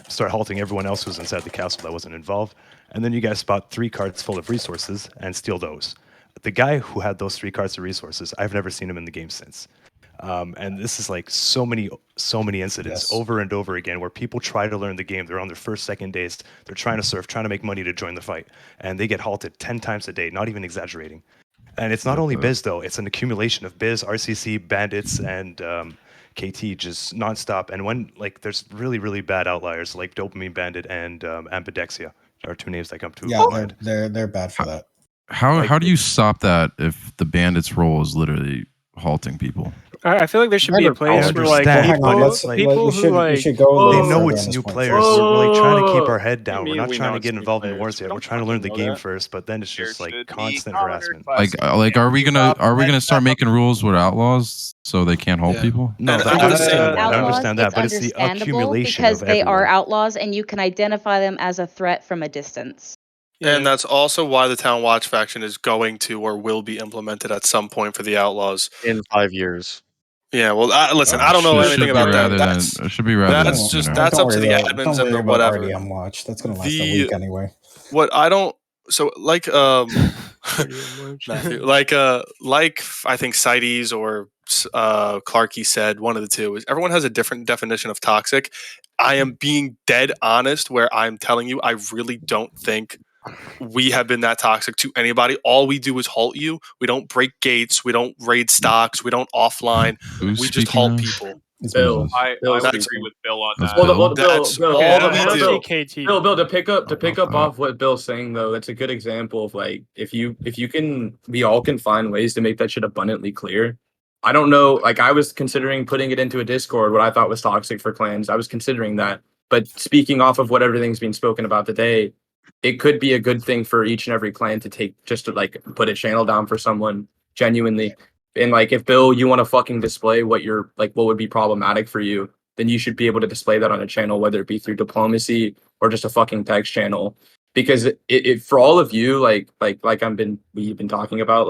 start halting everyone else who's inside the castle that wasn't involved. And then you guys spot 3 carts full of resources and steal those. The guy who had those 3 carts of resources, I've never seen him in the game since. And this is like so many incidents over and over again where people try to learn the game. They're on their 1st, 2nd days. They're trying to surf, trying to make money to join the fight. And they get halted 10 times a day, not even exaggerating. And it's not only Biz, though. It's an accumulation of Biz, RCC, Bandits, and KT just nonstop. And when there's really, really bad outliers like Dopamine Bandit and Ambidexia are 2 names that come to mind. They're bad for that. How do you stop that if the bandits' role is literally halting people? I feel like there should be a place where people who should go. They know it's new players. We're trying to keep our head down. We're not trying to get involved in wars yet. We're trying to learn the game first, but then it's just constant harassment. Are we gonna start making rules with outlaws so they can't hold people? No, I understand that, but it's the accumulation because of they everyone. are outlaws and you can identify them as a threat from a distance. And that's also why the Town Watch faction is going to or will be implemented at some point for the Outlaws. In 5 years. Yeah, well, listen, I don't know anything about that. It should be rather that's just that's up to the admins and whatever. RDM Watch. That's gonna last a week anyway. What I don't Matthew, like I think Cites or Clarky said, one of the two, is everyone has a different definition of toxic. I am being dead honest where I'm telling you I really don't think we have been that toxic to anybody. All we do is halt you. We don't break gates. We don't raid stocks. We don't offline. We just halt people. Bill, I would agree with Bill on that. Bill, to pick up off what Bill's saying though, that's a good example of if you can, we all can find ways to make that shit abundantly clear. I don't know, I was considering putting it into a Discord, what I thought was toxic for clans. I was considering that, but speaking off of what everything's being spoken about today, it could be a good thing for each and every clan to take, just to put a channel down for someone genuinely. And if Bill, you want to fucking display what you're what would be problematic for you, then you should be able to display that on a channel, whether it be through diplomacy or just a fucking text channel. Because it for all of you, we've been talking about,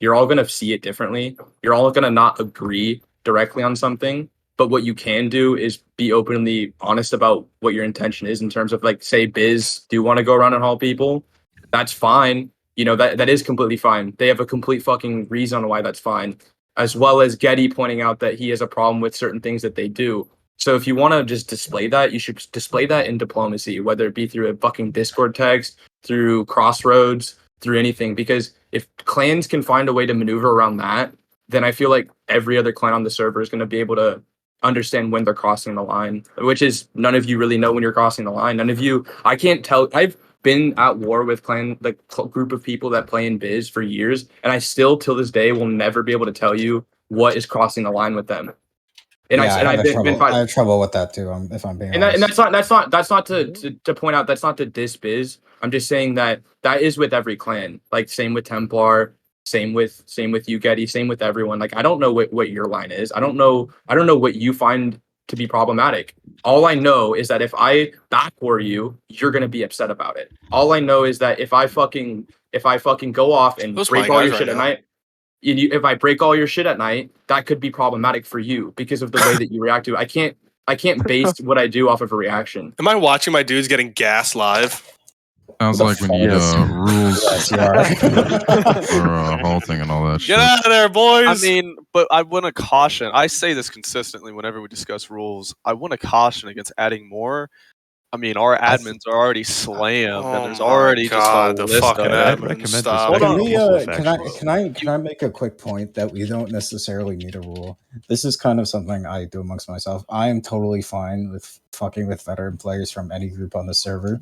You're all gonna see it differently. You're all gonna not agree directly on something. But what you can do is be openly honest about what your intention is in terms of like, say, Biz do want to go around and haul people. That's fine. That is completely fine. They have a complete fucking reason why that's fine. As well as Getty pointing out that he has a problem with certain things that they do. So if you want to just display that, you should display that in diplomacy, whether it be through a fucking Discord text, through Crossroads, through anything. Because if clans can find a way to maneuver around that, then I feel like every other clan on the server is going to be able to understand when they're crossing the line, which is none of you really know when you're crossing the line. None of you, I can't tell. I've been at war with group of people that play in Biz for years, and I still till this day will never be able to tell you what is crossing the line with them. And yeah, I have trouble with that too. If I'm being honest. And that's not to point out, that's not to diss Biz. I'm just saying that is with every clan. Like same with Templar, same with you, Getty, same with everyone. Like I don't know what your line is. I don't know what you find to be problematic. All I know is that if I backwar you, you're gonna be upset about it. All I know is that if I fucking go off and break all your shit at night, if I break all your shit at night, that could be problematic for you because of the way that you react to it. I can't base what I do off of a reaction. Am I watching my dudes getting gas live? Sounds like we need rules Yes, you are. for halting and all that shit. Get out of there, boys! I mean, but I want to caution. I say this consistently whenever we discuss rules. I want to caution against adding more. I mean, our admins are already slammed, and there's already just a list of admins. Stop. Can I make a quick point that we don't necessarily need a rule? This is kind of something I do amongst myself. I am totally fine with fucking with veteran players from any group on the server.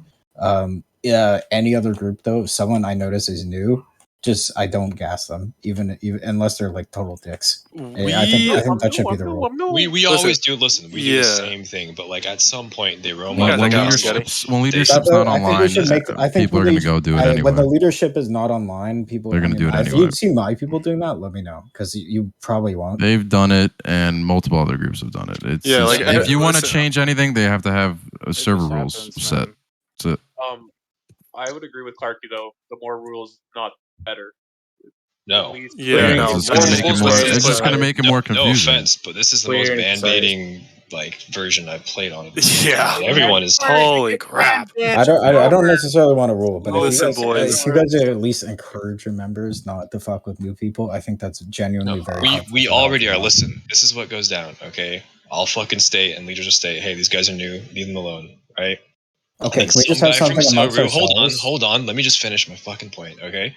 Any other group though, if someone I notice is new, I don't gas them, even unless they're like total dicks. I think that should be the rule. We always do listen. We do the same thing, but like at some point they roam When leadership's not online, people are going to go do it anyway. When the leadership is not online, people They're going to do it If anyway. you see my people doing that, let me know because you probably won't. They've done it, and multiple other groups have done it. It's just, if you want to change anything, they have to have server rules set. That's it. I would agree with Clarky though. The more rules, not better. No. It's just going to make it more confusing. No offense, but this is the most man-baiting version I've played on it. Yeah, everyone is. Holy crap! I don't necessarily want to rule, but Listen, if you guys at least encourage your members not to fuck with new people, I think that's genuinely very helpful. We already are. Listen, this is what goes down. Okay, I'll fucking state, and leaders will state, "Hey, these guys are new. Leave them alone." Right? Okay, can we just have something amongst ourselves? Hold on. Let me just finish my fucking point. Okay.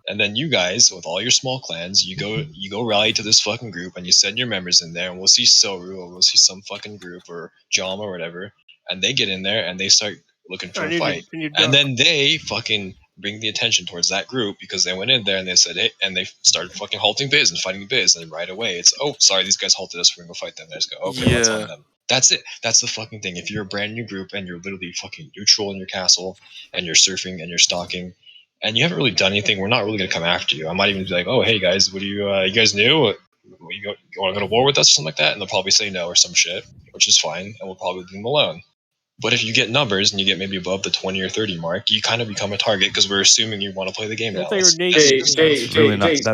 And then you guys, with all your small clans, you go rally to this fucking group, and you send your members in there, and we'll see Soru, or we'll see some fucking group, or Jama, or whatever, and they get in there, and they start looking for a fight, and then they fucking bring the attention towards that group because they went in there and they said, hey, and they started fucking halting Biz and fighting Biz, and then right away it's, oh, sorry, these guys halted us, we're gonna go fight them. They just go, okay, let's on them. That's it. That's the fucking thing. If you're a brand new group and you're literally fucking neutral in your castle, and you're surfing and you're stalking, and you haven't really done anything, we're not really going to come after you. I might even be like, oh, hey guys, what do you guys new? You want to go to war with us or something like that? And they'll probably say no or some shit, which is fine, and we'll probably leave them alone. But if you get numbers and you get maybe above the 20 or 30 mark, you kind of become a target because we're assuming you want to play the game now. That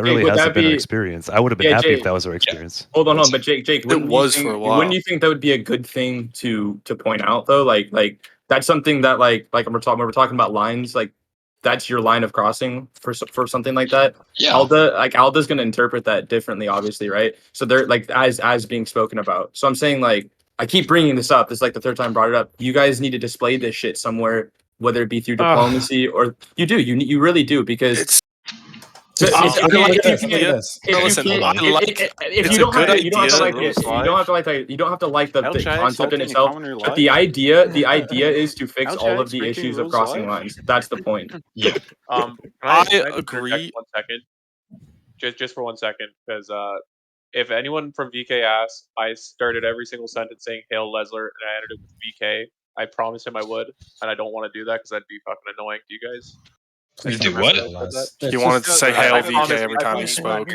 really hasn't been our experience. I would have been happy if that was our experience. Hold on, but Jake, wouldn't you think that would be a good thing to point out though? Like that's something that like when we're talking about lines, like that's your line of crossing for something like that. Yeah. Alda's gonna interpret that differently, obviously, right? So they're like as being spoken about. So I'm saying like I keep bringing this up. This is like the third time I brought it up. You guys need to display this shit somewhere, whether it be through diplomacy or you really do because. If you don't have to like the concept in itself, but the idea is to fix all of the issues of crossing lines. That's the point. Yeah. I agree. 1 second, just for 1 second, because if anyone from VK asks, I started every single sentence saying "Hail Lesler" and I ended it with VK. I promised him I would, and I don't want to do that because that'd be fucking annoying to you guys. You do what? You wanted to say "Hail VK" every time you spoke.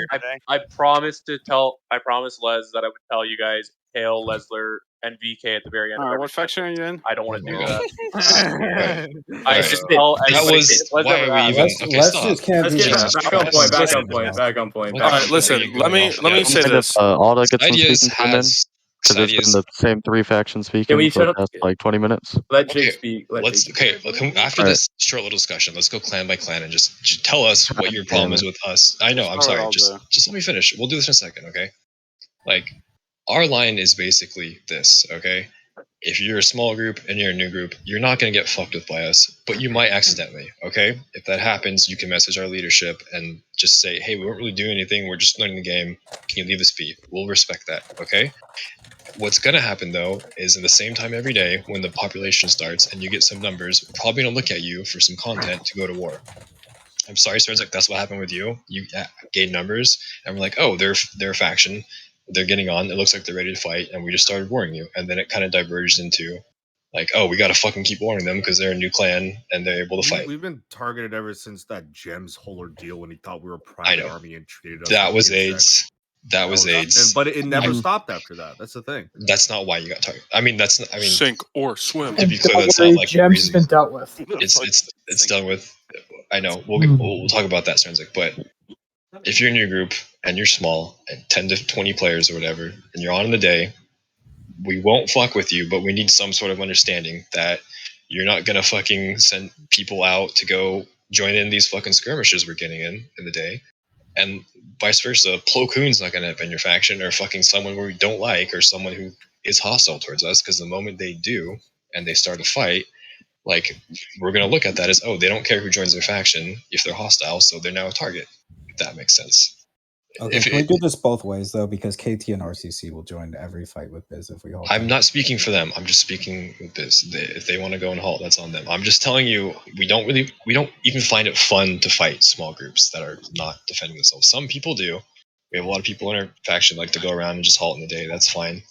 I promised Les that I would tell you guys "Hail Lesler" and VK at the very end. All of right, every what faction are you in? I don't want to do that. Right. That was why are we even? Okay, let's stop. just can't Let's do get that. back on point. Back on point. Back on point. All right, listen. Let me say this. Alda gets some Ideas speaking time in has because it's been the same 3 factions speaking we for shut the up? past like 20 minutes. Let Jake speak. Let's after All right. this short little discussion, let's go clan by clan and just tell us what your problem is with us. I know. I'm sorry. Just let me finish. We'll do this in a second, okay? Like, our line is basically this, okay? If you're a small group and you're a new group, you're not going to get fucked with by us, but you might accidentally, okay? If that happens, you can message our leadership and just say, hey, we weren't really doing anything. We're just learning the game. Can you leave us be? We'll respect that, okay? What's going to happen, though, is in the same time every day when the population starts and you get some numbers, we're probably going to look at you for some content to go to war. I'm sorry, sir. It's like that's what happened with you. You gained numbers, and we're like, oh, they're a faction. They're getting on. It looks like they're ready to fight, and we just started warring you. And then it kind of diverged into, like, oh, we got to fucking keep warring them because they're a new clan and they're able to fight. We've been targeted ever since that Gems whole ordeal when he thought we were a private army and treated us. That like was insects. AIDS. That was AIDS. But it never stopped after that. That's the thing. That's not why you got targeted. I mean, Sink or swim. To be clear, Don't that's worry, not like the Gems reason. has been dealt with. It's done with. I know. We'll talk about that, Srenzik. But if you're a new group and you're small, and 10 to 20 players or whatever, and you're on in the day, we won't fuck with you, but we need some sort of understanding that you're not gonna fucking send people out to go join in these fucking skirmishes we're getting in the day, and vice versa. Plo Koon's not gonna have been your faction, or fucking someone we don't like, or someone who is hostile towards us, because the moment they do and they start a fight, like, we're gonna look at that as, oh, they don't care who joins their faction if they're hostile, so they're now a target. If that makes sense. Okay, can we do this both ways though? Because KT and RCC will join every fight with Biz if we hold. I'm not speaking for them. I'm just speaking with Biz. If they want to go and halt, that's on them. I'm just telling you, we don't even find it fun to fight small groups that are not defending themselves. Some people do. We have a lot of people in our faction like to go around and just halt in the day. That's fine.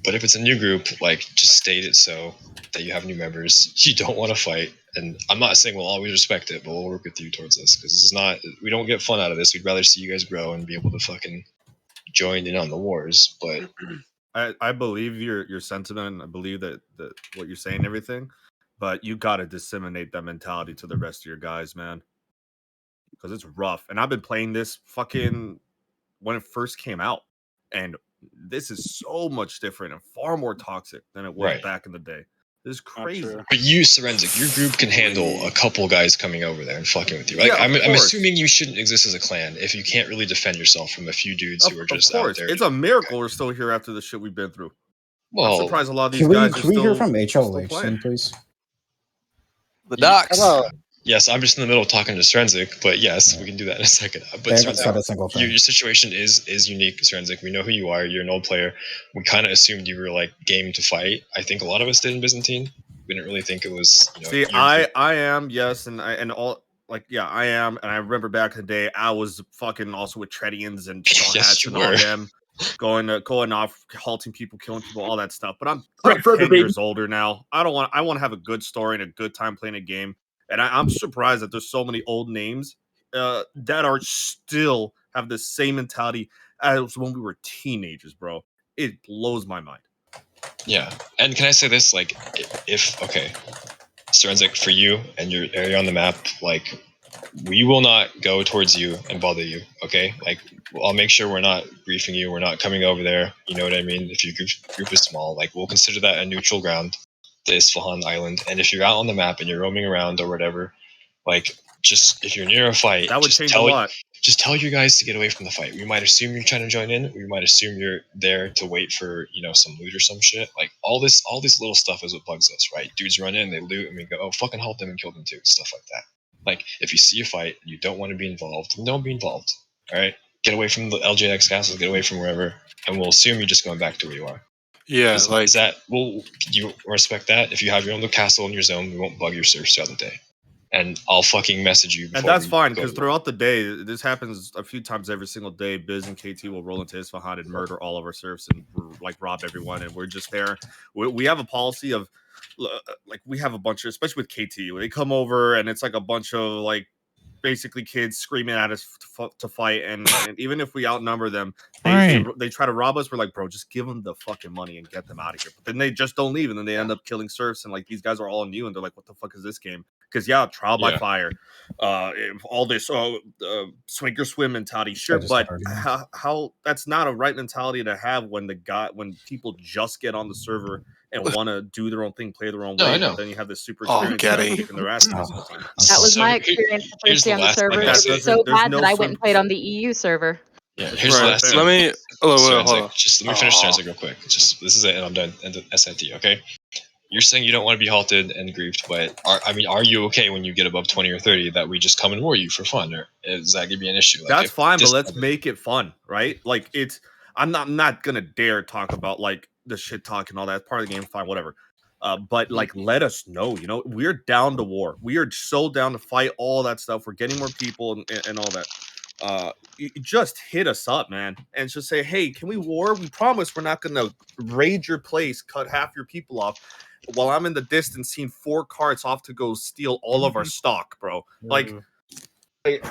But if it's a new group, like, just state it so that you have new members. You don't want to fight, and I'm not saying we'll always respect it, but we'll work with you towards this, because this is not. We don't get fun out of this. We'd rather see you guys grow and be able to fucking join in on the wars. But I believe your sentiment. I believe that what you're saying, and everything, but you got to disseminate that mentality to the rest of your guys, man, because it's rough. And I've been playing this fucking when it first came out, and this is so much different and far more toxic than it was back in the day. This is crazy. But you, Serenzik, your group can handle a couple guys coming over there and fucking with you. Like, I'm assuming you shouldn't exist as a clan if you can't really defend yourself from a few dudes who are just out there. It's a miracle we're still here after the shit we've been through. Well, I'm surprised a lot of these Can guys we are still. hear from still HLH playing. soon, please? The docs. Yes, I'm just in the middle of talking to Serenzik, but yes, we can do that in a second. But They haven't said a single thing. your situation is unique, Serenzik. We know who you are. You're an old player. We kind of assumed you were like game to fight. I think a lot of us did in Byzantine. We didn't really think it was. See, I am, yes, and I am, and I remember back in the day, I was fucking also with Tredians and hats and all them, going off, halting people, killing people, all that stuff. But I'm 10 years older now. I want to have a good story and a good time playing a game, and I'm surprised that there's so many old names that are still have the same mentality as when we were teenagers, bro. It blows my mind. Yeah, and can I say this? Like, if okay, Serenzik, for you and your area on the map, like, we will not go towards you and bother you. Okay, like, I'll make sure we're not briefing you. We're not coming over there. You know what I mean? If your group is small, like, we'll consider that a neutral ground, the Isfahan Island. And if you're out on the map and you're roaming around or whatever, like, just if you're near a fight, that would change a lot. Just tell your guys to get away from the fight. We might assume you're trying to join in. We might assume you're there to wait for, some loot or some shit. Like, all this little stuff is what bugs us, right? Dudes run in, they loot, and we go, oh, fucking halt them and kill them too. Stuff like that. Like, if you see a fight and you don't want to be involved, then don't be involved. All right? Get away from the LJX castles, get away from wherever, and we'll assume you're just going back to where you are. Yeah, is that, well, you respect that? If you have your own little castle in your zone, we won't bug your servers throughout the day. And I'll fucking message you. And that's fine, because throughout the day, this happens a few times every single day. Biz and KT will roll into Isfahan and murder all of our serfs and like rob everyone. And we're just there. We have a policy of like, we have a bunch of, especially with KT, they come over and it's like a bunch of like basically kids screaming at us to fight, and even if we outnumber them, they try to rob us. We're like, bro, just give them the fucking money and get them out of here. But then they just don't leave, and then they end up killing serfs, and like these guys are all new, and they're like, what the fuck is this game? Because trial by fire, all this swink or swim mentality, sure, but how that's not a right mentality to have when people just get on the server and want to do their own thing, play their own way. I know. But then you have this super experienced guy kicking their ass this whole time. That was my experience the first day on the server. It was so bad that I went and played on the EU server. Yeah, here's the last thing. Let me hold on. Just let me finish Stranzik real quick. Just this is it, and I'm done. And the SIT, okay? You're saying you don't want to be halted and griefed, but are you okay when you get above 20 or 30 that we just come and war you for fun, or is that gonna be an issue? Like, that's fine, but let's make it fun, right? Like I'm not gonna dare talk about like the shit talk and all that. It's part of the game, fine, whatever. But like, let us know. We're down to war. We are so down to fight all that stuff. We're getting more people and all that. You just hit us up, man, and just say, hey, can we war? We promise we're not gonna raid your place, cut half your people off, while I'm in the distance seeing 4 carts off to go steal all of our stock, bro. Like,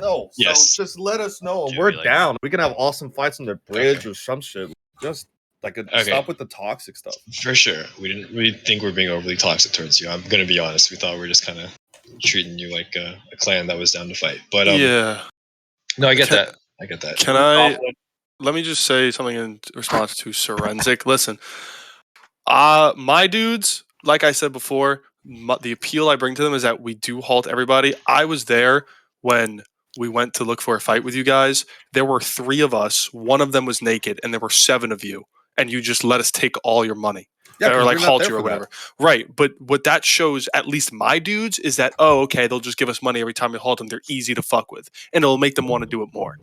no. Yes. So just let us know. We're down. We can have awesome fights on the bridge or some shit. Just like stop with the toxic stuff. For sure. We didn't really think we're being overly toxic towards you. I'm gonna be honest. We thought we were just kind of treating you like a clan that was down to fight. But yeah. No, I get that. I get that. Let me just say something in response to Serenzik. Listen, my dudes, like I said before, the appeal I bring to them is that we do halt everybody. I was there when we went to look for a fight with you guys. There were 3 of us. One of them was naked, and there were 7 of you. And you just let us take all your money. Yeah, or like halt you or whatever. Right. But what that shows, at least my dudes, is that, okay, they'll just give us money every time we halt them. They're easy to fuck with. And it'll make them want to do it more.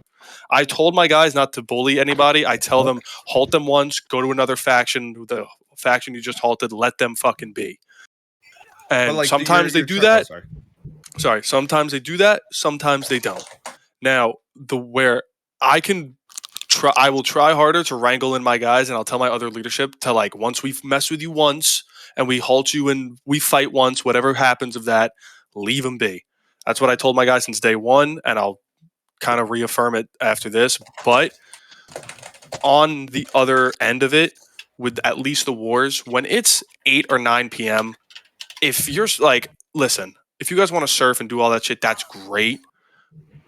I told my guys not to bully anybody. I tell them, halt them once, go to another faction, the faction you just halted, let them fucking be. And like, sometimes they do that. Sorry, sometimes they do that, sometimes they don't. Now, where I can try, I will try harder to wrangle in my guys, and I'll tell my other leadership to, like, once we've messed with you once and we halt you and we fight once, whatever happens of that, leave them be. That's what I told my guys since day one, and I'll kind of reaffirm it after this. But on the other end of it, with at least the wars, when it's 8 or 9 p.m., if you're like, listen, if you guys want to surf and do all that shit, that's great.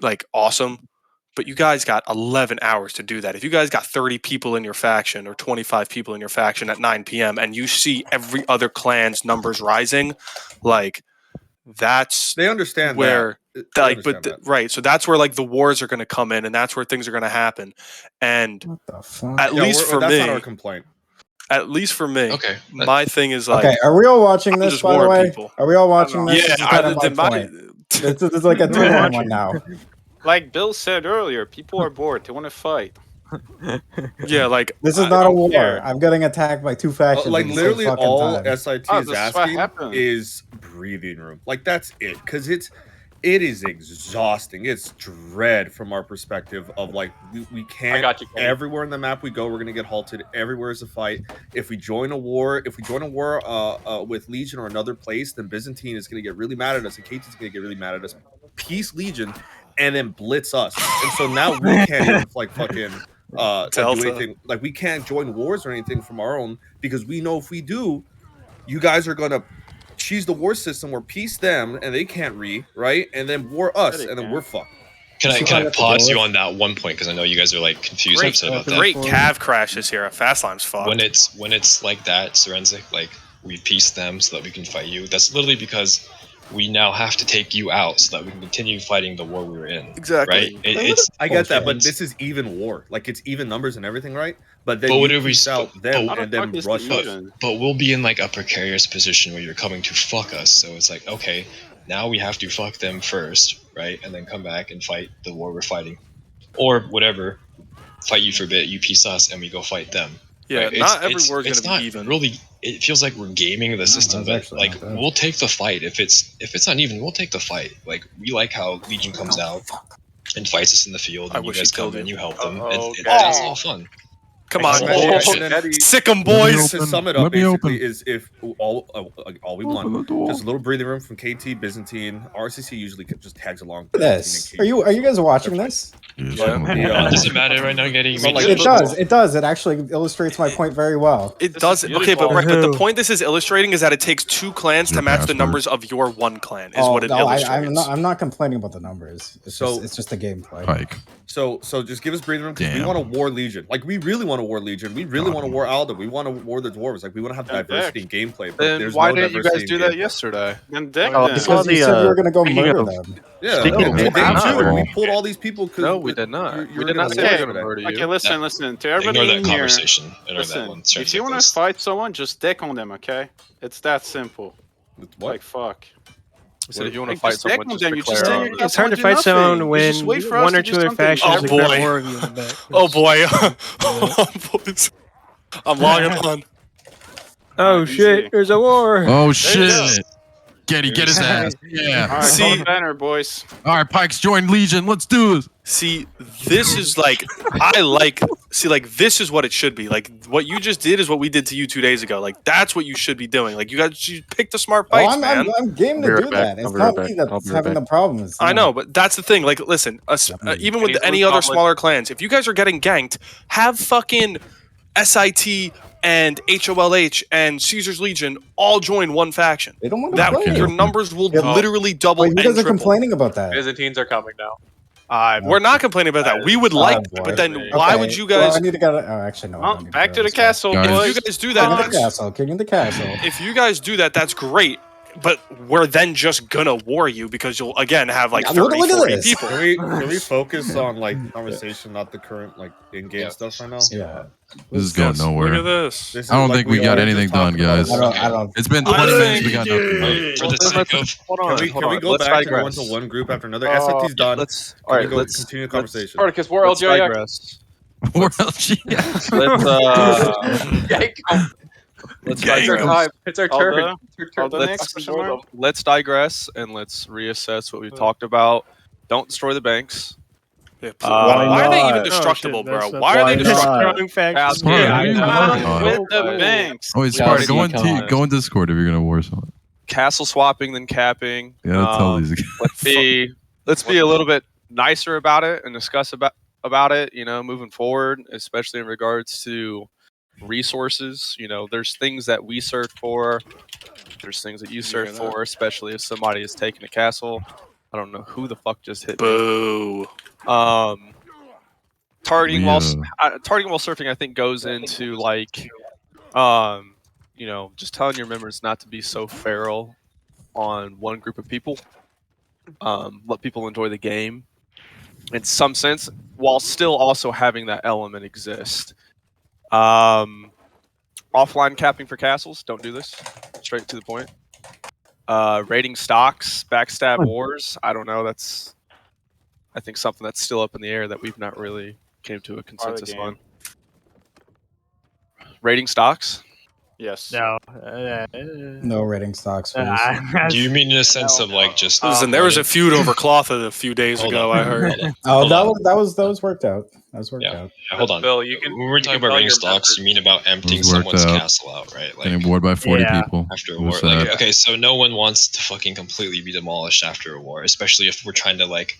Like, awesome. But you guys got 11 hours to do that. If you guys got 30 people in your faction or 25 people in your faction at 9 p.m. and you see every other clan's numbers rising, like, they understand where that. Right. So that's where, like, the wars are going to come in, and that's where things are going to happen. And at least for that's me, not our complaint. At least for me, okay. My thing is like, okay, are we all watching this? By the way, are we all watching this? Yeah, This is kind of my point. This is like a 2-on-1 now. Like Bill said earlier, people are bored. They want to fight. Yeah, like, this is not a war. I'm getting attacked by 2 factions. Like, literally all time. SIT is asking is breathing room. Like, that's it. Because it is exhausting. It's dread from our perspective of, like, we can't. I got you, Kenny. Everywhere in the map we go, we're gonna get halted. Everywhere is a fight. If we join a war, with Legion or another place, then Byzantine is gonna get really mad at us, and KT's gonna get really mad at us. Peace Legion, and then blitz us. And so now we can't even like fucking do anything. Like, we can't join wars or anything from our own, because we know if we do, you guys are gonna choose the war system where peace them and they can't right, and then war us, and then we're fucked. Can I pause you on that one point, because I know you guys are like confused and upset about that. Great cav crashes here. Fastline's fucked. When it's like that, Serenzik, like, we piece them so that we can fight you. That's literally because we now have to take you out so that we can continue fighting the war we were in. Exactly. Right? I get that, but this is even war. Like, it's even numbers and everything, right? But then you piece out them and then rush us. But we'll be in like a precarious position where you're coming to fuck us. So it's like, okay, now we have to fuck them first, right? And then come back and fight the war we're fighting. Or whatever, fight you for a bit, you piece us, and we go fight them. Yeah, right? not every war is going to be even. Really, it feels like we're gaming the system, but like, we'll take the fight. If it's uneven, we'll take the fight. Like, we like how Legion comes out and fights us in the field, and you guys come and you help them. That's all fun. Come on, And sick 'em boys. To sum it up, basically, is if all we want just a little breathing room from KT, Byzantine, RCC usually just tags along. This are you guys watching this? Does it matter right now, getting It does. It does. It actually illustrates my point very well. It does. Okay, but the point this is illustrating is that it takes 2 clans to match the numbers of your 1 clan. Is what it illustrates. I'm not complaining about the numbers. It's just the gameplay. Pike. So just give us breathing room because we want a war legion. Like we really want a war legion. We really want a war Aldo. We want to war the dwarves. Like we want to have diversity in gameplay. But then there's why no didn't you guys diversity do in that gameplay. yesterday? Then Dick, because you said you were going to go murder them. Yeah, we pulled all these people. No, we did not. We did not say we were going to murder you. Okay, listen. To everybody Ignore in that here, conversation. listen. If you want to fight someone, just deck on them. Okay, it's that simple. What? Like fuck. I said if you want to fight someone, just declare. It's hard to fight someone when 1 or 2 other factions have got more of you in the back. Oh boy. I'm logging on. Oh shit! There's a war. Oh shit! Get his ass. Yeah. All right, See, banner boys. All right, Pikes join Legion. Let's do this. See, this is like this is what it should be. Like what you just did is what we did to you 2 days ago. Like that's what you should be doing. Like you picked the smart fights, man. I'm game to do that. It's not me that's having the problem. I know, but that's the thing. Like, listen, even with any other smaller clans, if you guys are getting ganked, have fucking SIT and HOLH and Caesar's Legion all join one faction. They don't want to play. Your numbers will literally double. You guys are complaining about that. Byzantines are coming now. We're not complaining about that. We would like, but then why would you guys? Well, I need to go. Oh, actually, no. Oh, back to the castle, boys. If you guys do that, King in the castle. If you guys do that, that's great. But we're then just gonna war you because you'll again have like 30, 40 people. Can we focus on like conversation, not the current like in-game stuff right now? Yeah. This is going nowhere. Look at this. I don't think we got anything done, guys. I don't. It's been 20 minutes. We got nothing. For the sake of, can we go back and go into one group after another? SFT's done. Let's continue the conversation. Spartacus, we're LJ. We're LG. Let's digress. It's our turn. Let's digress and let's reassess what we've talked about. Don't destroy the banks. Why are they even destructible, bro? Why are they destructible? With the banks. Oh, it's Sparta. Go in Discord if you're gonna war someone. Castle swapping than capping. Yeah, tell these guys. Let's be a little bit nicer about it and discuss about it. You know, moving forward, especially in regards to resources. You know, there's things that we search for. There's things that you search for, especially if somebody is taking a castle. I don't know who the fuck just hit me. Targeting while surfing, I think, goes into like, you know, just telling your members not to be so feral on one group of people. Let people enjoy the game in some sense, while still also having that element exist. Offline capping for castles, don't do this. Straight to the point. Raiding stocks, backstab wars. I don't know. That's, I think, something that's still up in the air that we've not really came to a consensus on. Raiding stocks. Yes. No. No raiding stocks. Do you mean in a sense of like just? Listen, there was a feud over cloth a few days ago. I heard. That was worked out. That was worked out. Hold on. Bill, you can. When we're talking about raiding stocks, you mean about emptying someone's castle out, right? Like getting warred by 40 people after a war. Like, okay, so no one wants to fucking completely be demolished after a war, especially if we're trying to like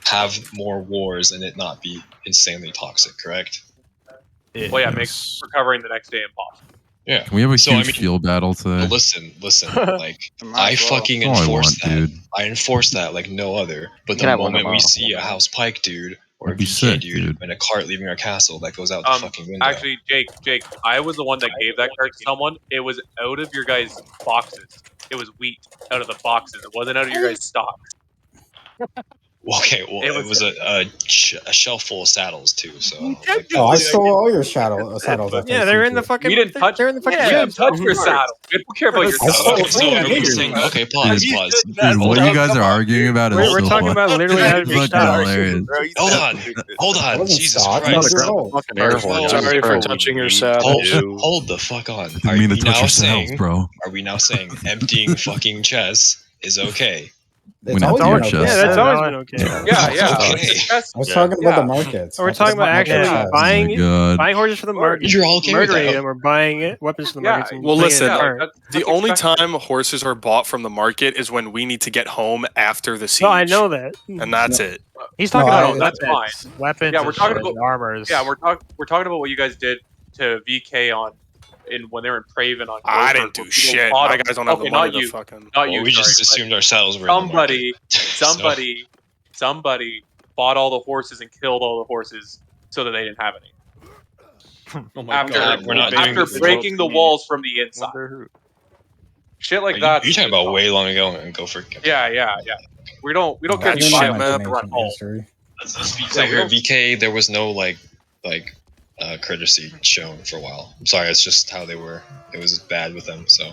have more wars and it not be insanely toxic, correct? Well, yeah, makes recovering the next day impossible. Yeah. Can we have a huge field battle today? Listen. Like, I fucking enforce that. Dude. I enforce that like no other. But the moment we see a House Pike dude or a VK dude and a cart leaving our castle, that goes out the fucking window. Actually, Jake, I was the one that gave that cart to someone. It was out of your guys' boxes. It was wheat out of the boxes. It wasn't out of your guys' stocks. Okay, well, it was a shelf full of saddles too. So. I stole all your saddles. Yeah, they're in the fucking. We didn't touch. They're in the fucking. We didn't touch your saddle. We don't care about your saddle. Okay, pause. Dude, what you guys are arguing about is we're talking about literally having your saddle. Hold on. Jesus Christ. Sorry for touching your saddle. Hold the fuck on. I mean to touch your saddles, bro. Are we now saying emptying fucking chests is okay? It's We always have been to okay. Yeah, that's always been okay. I was talking about the markets. We're talking about actually buying God. horses for the market, You're all okay with murdering that. them, or buying weapons for the markets. And Well, putting it in listen, a cart. the only time horses are bought from the market is when we need to get home after the siege. No, I know that. And that's it. He's talking about that's fine. Weapons Yeah, we're and talking shit, about armors. Yeah, we're talking about what you guys did to VK when they were in Praven on. I Gopher, didn't do where people shit. bought My them. guys don't have the Okay, money not to you, fucking. not Well, you. we just sorry, assumed ourselves were in the market. Somebody bought all the horses and killed all the horses so that they didn't have any. Oh my after God, we're not doing after this. breaking the walls from the inside. Shit like that. You're talking about way long ago and go for. Yeah. We don't care Good if you buy shit, them man. run home. I heard VK. There was no like courtesy shown for a while. I'm sorry, it's just how they were. It was bad with them. So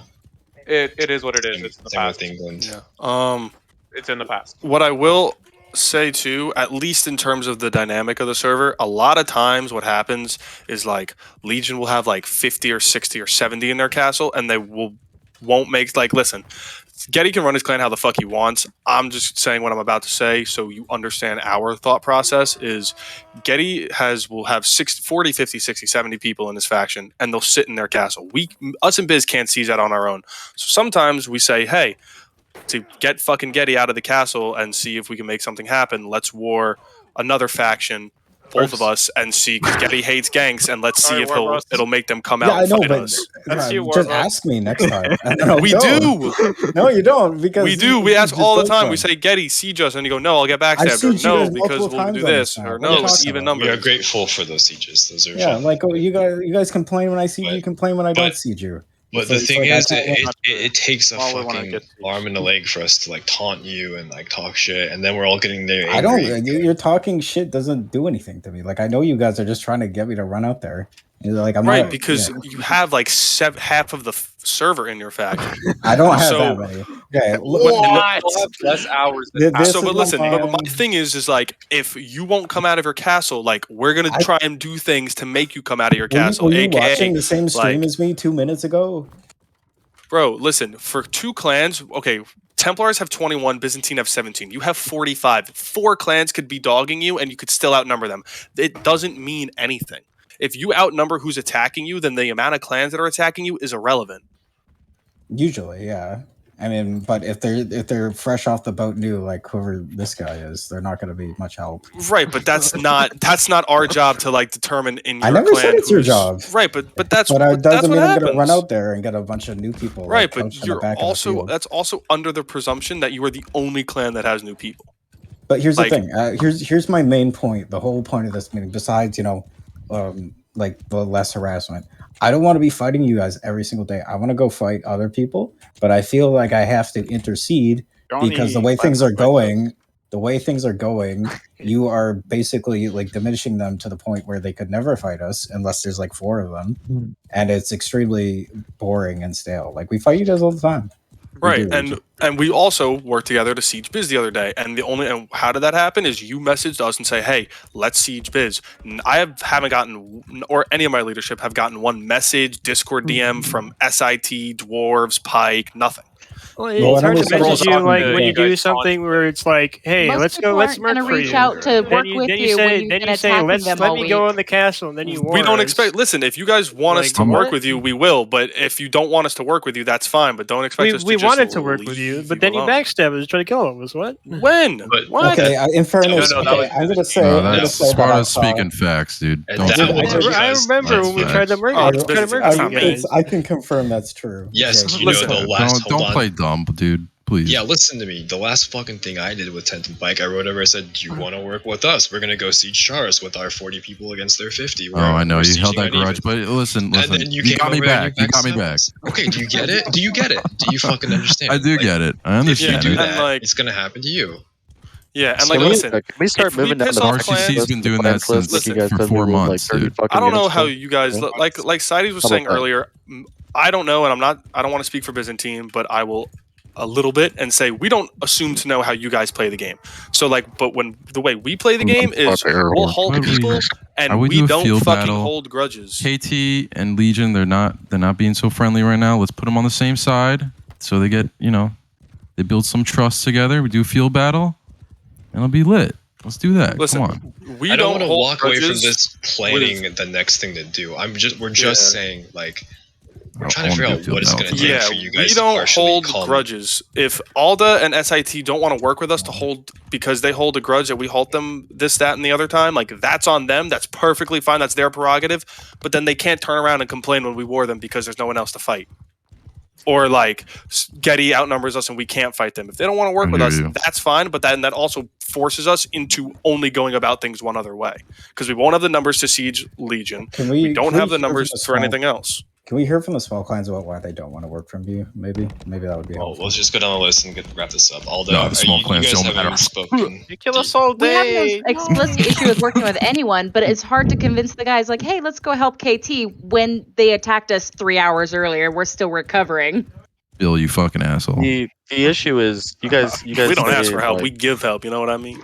it is what it is. It's in the same past. with England. Yeah. It's in the past. What I will say too, at least in terms of the dynamic of the server, a lot of times what happens is like Legion will have like 50 or 60 or 70 in their castle, and they won't make like listen. Getty can run his clan how the fuck he wants. I'm just saying what I'm about to say so you understand our thought process is Getty will have 40, 50, 60, 70 people in his faction, and they'll sit in their castle. Us and Biz can't seize that on our own. So sometimes we say, hey, to get fucking Getty out of the castle and see if we can make something happen, let's war another faction, both of us, and see, because Getty hates ganks, and let's see if it'll make them come out and fight us. Just ask me next time. No, We don't. do. No, you don't. Because We do. We ask all the time. We say, Getty, siege us. And you go, no, I'll get backstabbed. Or no, because we'll do this. Or no, it's even numbers. We are grateful for those sieges. Those are yeah, fun. like you guys complain when I siege you, complain when I don't siege you. But So the it's thing like, I is, can't win. it takes a fucking arm and a leg for us to like taunt you and like talk shit, and then we're all getting there. I don't. You're talking shit doesn't do anything to me. Like I know you guys are just trying to get me to run out there. And like I'm right, not, because you have like half of the server in your faction. I don't have that many. Okay, less hours. But listen, but my thing is like if you won't come out of your castle, like we're gonna try and do things to make you come out of your castle. Were you AKA, watching the same stream as me 2 minutes ago? Bro, listen, for two clans, okay, Templars have 21, Byzantine have 17. You have 45. 4 clans could be dogging you and you could still outnumber them. It doesn't mean anything. If you outnumber who's attacking you, then the amount of clans that are attacking you is irrelevant. Usually, yeah. I mean, but if they're fresh off the boat new, like whoever this guy is, they're not going to be much help. Right, but that's not our job to like determine in your I never clan said it's your job. Right, but that's But it that's doesn't what mean I'm happens. going to run out there and get a bunch of new people. Right, like, but coached in the you're back of the also field. that's also under the presumption that you are the only clan that has new people. But here's like- the thing. Here's my main point. The whole point of this meeting, besides like the less harassment, I don't want to be fighting you guys every single day. I want to go fight other people, but I feel like I have to intercede because the way things are going, you are basically like diminishing them to the point where they could never fight us unless there's like 4 of them, and it's extremely boring and stale. Like we fight you guys all the time. Right, and we also worked together to siege Biz the other day, and how did that happen? Is you messaged us and say, "Hey, let's siege Biz." Haven't gotten, or any of my leadership have gotten one message, Discord DM from SIT, Dwarves, Pike, nothing. Well, it's hard to message you like when you do something where it's like, "Hey, let's go, let's merc for you." Reach out to work with you when you've been attacking them let all me week. go in the castle, and then you war We don't us. expect. Listen, if you guys want us to work with you, we will. But if you don't want us to work with you, that's fine. But don't expect us to We just wanted to work with you, but then you backstabbed us, try to kill us. What? When? What? Okay, in fairness, I'm gonna say. No, I'm gonna that's say that Sparta I saw- speaking facts, dude. Don't That say was that. I remember when we tried to murder you guys. I can confirm that's true. Yes, Okay. you know the last. Don't play dumb, dude. Please. Yeah, listen to me. The last fucking thing I did with Tent and Bike, I wrote over. I said, "Do you want to work with us? We're gonna go siege Charis with our 40 people against their 50." Oh, I know you held sieging that grudge, but listen, And then you came got me over and back. You got me backstabbed back. us. Okay, do you get it? Do you get it? Do you fucking understand? I do get it. I understand If you do it. that, it's gonna happen to you. Yeah, and So like, we- listen, Can we start if we moving down piss the off RCC's clans, been doing that since like you guys for said 4 we would, like, months, 30 dude. fucking I don't know minutes how ago. you guys Yeah. like Sidey was How saying about that? earlier. I don't know, and I don't want to speak for Byzantine, but I will a little bit and say we don't assume to know how you guys play the game. So like, but when the way we play the game is we'll hold people and we we do a don't field fucking battle. hold grudges. KT and Legion, they're not being so friendly right now. Let's put them on the same side so they get They build some trust together. We do a field battle, and it'll be lit. Let's do that. Listen, Come on. we I don't want to hold walk away from grudges this planning the next thing to do. We're just saying like we're trying to figure out what it's going to take for you guys we to don't partially hold calm. grudges. If Alda and SIT don't want to work with us to hold because they hold a grudge that we halt them this, that, and the other time, like that's on them. That's perfectly fine. That's their prerogative. But then they can't turn around and complain when we war them because there's no one else to fight. Or like Getty outnumbers us and we can't fight them. If they don't want to work with us, that's fine. But then that also forces us into only going about things one other way because we won't have the numbers to siege Legion. We don't have the numbers for anything else. Can we hear from the small clans about why they don't want to work from you? Maybe that would be Well, helpful. let's just go down the list and wrap this up. Aldo, No, the small clans you guys don't haven't matter. spoken. You kill us all We have day. no explicit issue with working with anyone, but it's hard to convince the guys like, hey, let's go help KT when they attacked us 3 hours earlier. We're still recovering. Bill, you fucking asshole. The issue is you guys. We don't ask for help. Like, We give help. You know what I mean?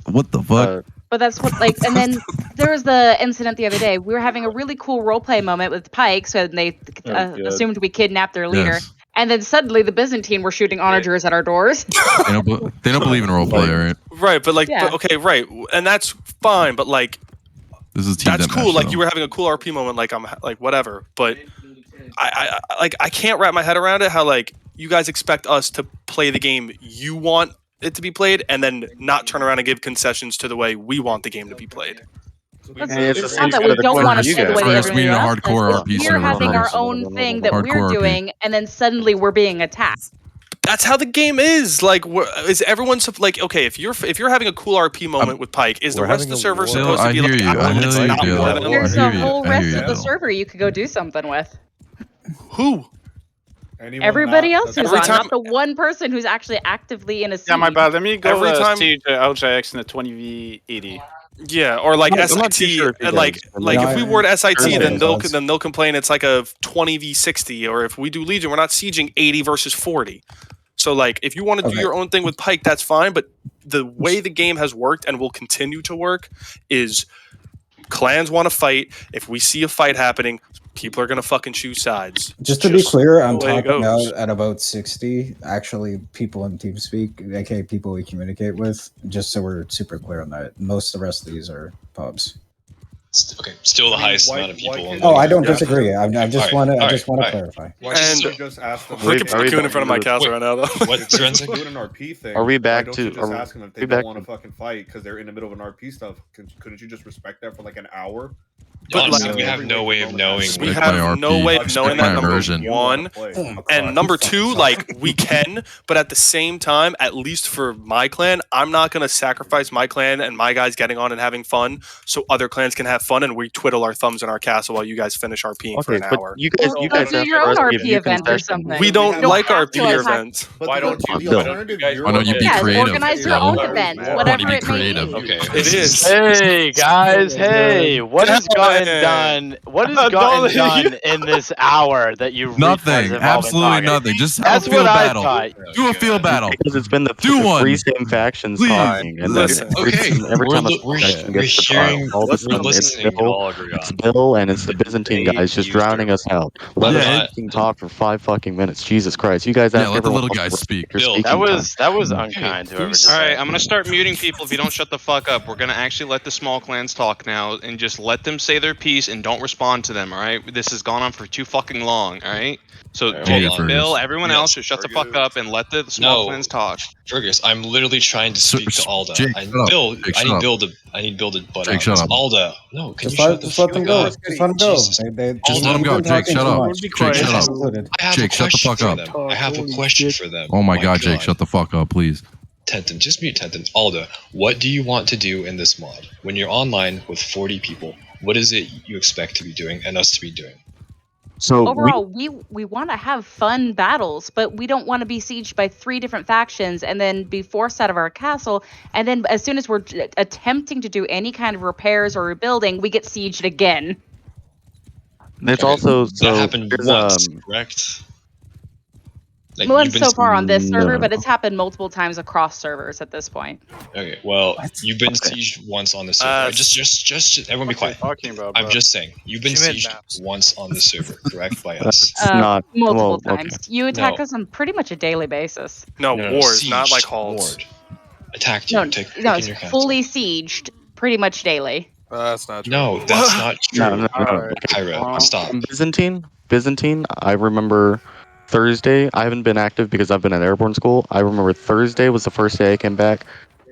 What the fuck? But that's what and then there was the incident the other day. We were having a really cool roleplay moment with Pike, so they assumed we kidnapped their leader. Yes. And then suddenly the Byzantine were shooting onagers at our doors. They don't believe in roleplay, right? Right, but like, Yeah. okay, right, and that's fine. But like, this is team that's deathmatch, cool. Like though. you were having a cool RP moment. Like I'm like whatever. But I can't wrap my head around it. How like you guys expect us to play the game you want it to be played, and then not turn around and give concessions to the way we want the game to be played. It's not that we don't want to play the way that First, we need a everybody else hardcore does. RP We're server having our first. own thing that we're Hardcore RP. doing, and then suddenly we're being attacked. That's how the game is. Like, is everyone like okay? If you're having a cool RP moment with Pike, is the rest of the server supposed to be like? There's a whole rest of the server you could go do something with. Who? Everybody else who's on, not the one person who's actually actively in a siege. Yeah, my bad. Let me go Every time- siege LJX in the 20v80. Yeah, or like I'm not too SIT, sure if you and like guys- if we ward SIT, then Everybody they'll complain it's like a 20v60, or if we do Legion, we're not sieging 80 versus 40. So like, if you want to do your own thing with Pike, that's fine. But the way the game has worked and will continue to work is clans want to fight. If we see a fight happening, people are gonna fucking choose sides. Just to be clear, I'm the way it topping out goes. at about 60. Actually, people in TeamSpeak, aka people we communicate with, just so we're super clear on that. Most of the rest of these are pubs. Okay, still the highest amount of people. Oh, I don't disagree. I just want to Alright. clarify. Why can't you just ask them? Look at Cocoon in front of my castle right now, though. What, If you're doing an RP thing, Are we why back don't to- you just are ask them if they we don't back want to fucking fight because they're in the middle of an RP stuff? Couldn't you just respect that for like an hour? Honestly, we have no way of knowing. We have no way of knowing that, number one. And number two, like, we can, but at the same time, at least for my clan, I'm not going to sacrifice my clan and my guys getting on and having fun so other clans can have fun and we twiddle our thumbs in our castle while you guys finish RPing for an but hour. you guys, Go do your own RP event or something. We don't like have to RP attack- events. Why don't you? Why don't you be Yeah, creative? organize your Bill? own event, Why don't whatever you be it may creative? be. Okay, It is. Hey guys, hey, what has gotten done? What has gotten done in this hour that you Nothing. Absolutely nothing. Just have That's a field what I battle. thought. Do a field battle. Because it's been the Do one. three same factions Please. talking, and then Listen. every time a small faction gets to talk, all of a sudden it's Bill and it's the Byzantine guys just drowning us out. Let us fucking talk for 5 fucking minutes. Jesus Christ, you guys ask let the everyone little else guys to speak. your speaking That was time. unkind. Whoever did All right, that. I'm gonna start muting people if you don't shut the fuck up. We're gonna actually let the small clans talk now and just let them say their piece and don't respond to them. All right, this has gone on for too fucking long. All right, so Jake, Bill, everyone else, just shut the fuck up and let the small clans talk. Fergus, I'm literally trying to speak to Alda. Jake, I shut up. Bill, Jake, I shut need up. Bill to, I need Bill to butt Jake, out. shut up. Alda, no, can Just you let, shut the just let them fuck go. up? Just let them go. Jesus. Just let them go. Jake, shut up. Jake, shut up. I have Jake, a shut the question fuck for up. them. I have a question for them. Oh my god, Jake, shut the fuck up, please. Tenton, just mute Tenton. Alda, what do you want to do in this mod? When you're online with 40 people, what is it you expect to be doing and us to be doing? So Overall, we want to have fun battles, but we don't want to be sieged by 3 different factions and then be forced out of our castle. And then as soon as we're attempting to do any kind of repairs or rebuilding, we get sieged again. There's also that happened once, correct? Like, Well, you've been so far on this server, No. but it's happened multiple times across servers at this point. Okay, well, you've been sieged once on the server. Just everyone be quiet. I'm just saying, you've been sieged once on the server, correct? By us. That's not Multiple well, times. okay. You attack No. us on pretty much a daily basis. No, wars, not like sieged, halts. ward. Attacked you, No, taking it's your castle. fully sieged pretty much daily. That's not true. No, that's not true. No. Kyra, stop. From Byzantine, I remember Thursday. I haven't been active because I've been at airborne school. I remember Thursday was the first day I came back.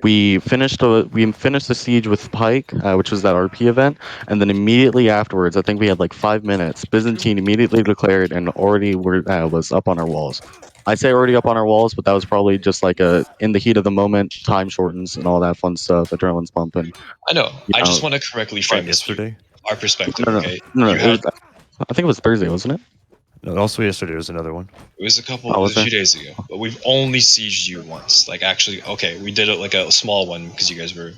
We finished the siege with Pike, which was that RP event, and then immediately afterwards, I think we had like 5 minutes. Byzantine immediately declared and already was up on our walls. I say already up on our walls, but that was probably just like in the heat of the moment, time shortens and all that fun stuff. Adrenaline's pumping. I know. I just want to correctly frame this yesterday. Our perspective, No. okay? No, You it had- was. I think it was Thursday, wasn't it? No, also yesterday was another one. It was Oh, was a few there? days ago, but we've only sieged you once. Like, actually, okay, we did it like a small one because you guys were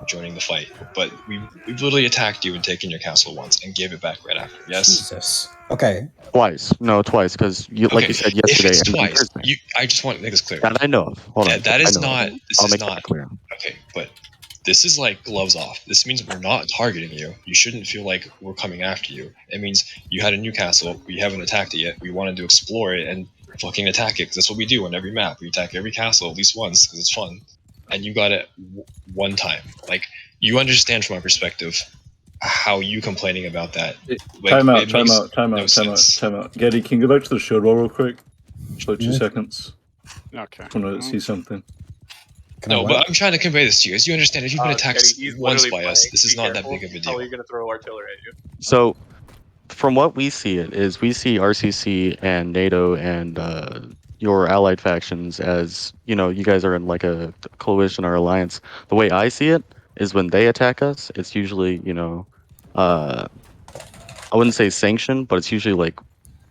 joining the fight. But we literally attacked you and taken your castle once and gave it back right after. Yes. Jesus. Okay. Twice. No, twice because like you said yesterday. If it's and then twice, Thursday. I just want to make this clear. That I know of. Hold on. That I is know not. of. This I'll is make not that clear. okay. But this is like gloves off. This means we're not targeting you. You shouldn't feel like we're coming after you. It means you had a new castle. We haven't attacked it yet. We wanted to explore it and fucking attack it because that's what we do on every map. We attack every castle at least once because it's fun. And you got it one time. Like, you understand from my perspective how you complaining about that. Like, Time it makes out. Getty, can you go back to the show roll real quick? Just like 2 Yeah. seconds. Okay. I want to see something. No, but I'm trying to convey this to you guys. You understand, if you've been attacked He's once literally by us, playing. this is Be not that careful. big of a deal. How are you going to throw artillery at you? So, from what we see, we see RCC and NATO and your allied factions as, you guys are in like a coalition or alliance. The way I see it is when they attack us, it's usually, I wouldn't say sanctioned, but it's usually like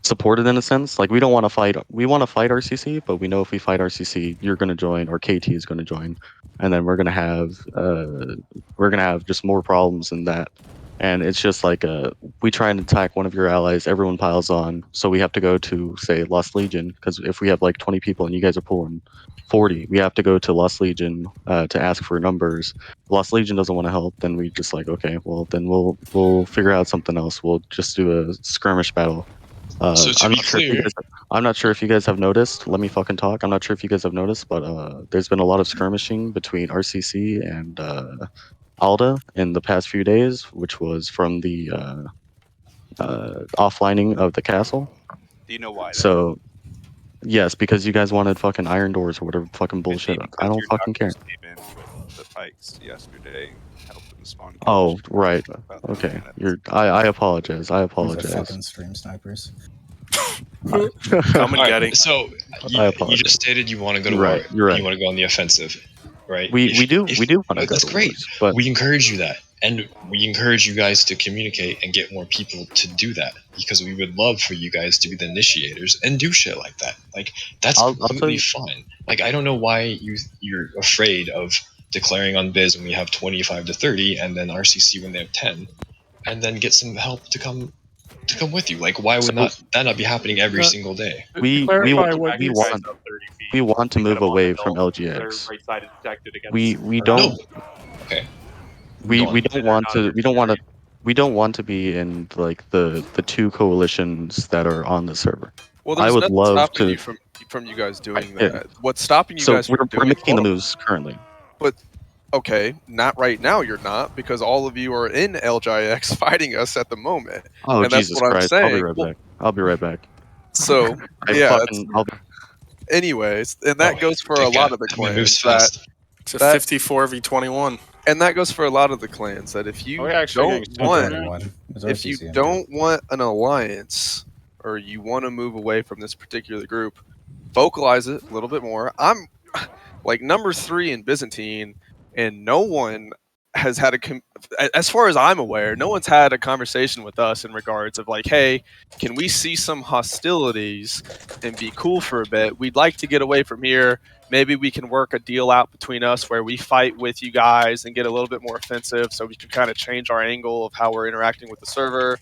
supported in a sense. Like, we don't want to fight. We want to fight RCC, but we know if we fight RCC, you're going to join or KT is going to join, and then we're going to have just more problems than that. And it's just like we try and attack one of your allies, everyone piles on, so we have to go to, say, Lost Legion, because if we have like 20 people and you guys are pulling 40, we have to go to Lost Legion to ask for numbers. Lost Legion doesn't want to help, then we just like, okay, well then we'll figure out something else. We'll just do a skirmish battle. So to I'm be not sure if clear- I'm not sure if you guys have noticed. Let me fucking talk. I'm not sure if you guys have noticed, but there's been a lot of skirmishing between RCC and Alda in the past few days, which was from the offlining of the castle. Do you know why? So, yes, because you guys wanted fucking iron doors or whatever fucking bullshit. I don't your fucking care. doctors came in with the pikes yesterday, helped them spawn. Oh, right. Okay. I apologize. I These are apologize. fucking stream snipers. Come and Alright, get it. So I you apologize. just stated you want to go to You're right, war. you're right. You want to go on the offensive, right? We do want to go That's to great. wars, but We encourage you that, and we encourage you guys to communicate and get more people to do that, because we would love for you guys to be the initiators and do shit like that. Like, that's I'll tell completely you- fine. Like, I don't know why you're afraid of declaring on Biz when we have 25 to 30, and then RCC when they have 10, and then get some help to come with you. Like, why would that not be happening every single day? we want to move away from LGX. Right side is protected against. We don't. Okay. We don't want to be in like the two coalitions that are on the server. Well, I there's would nothing love stopping to. you from you guys doing Yeah. that. What's stopping you So guys from we're doing making the well, moves currently. But okay, not right now. You're not, because all of you are in LJX fighting us at the moment. Oh, and that's Jesus what Christ! I'm I'll saying. be right back. I'll be right back. So I yeah. fucking- I'll be- Anyways, and that goes for a lot of the clans. moves That, fast. It's a 54 v 21. and that goes for a lot of the clans that if you Oh, yeah, actually, don't getting want, 21. It's if you RCC. don't want an alliance, or you want to move away from this particular group, vocalize it a little bit more. I'm like number 3 in Byzantine, and no one has had as far as I'm aware, no one's had a conversation with us in regards of like, hey, can we see some hostilities and be cool for a bit? We'd like to get away from here. Maybe we can work a deal out between us where we fight with you guys and get a little bit more offensive, so we can kind of change our angle of how we're interacting with the server.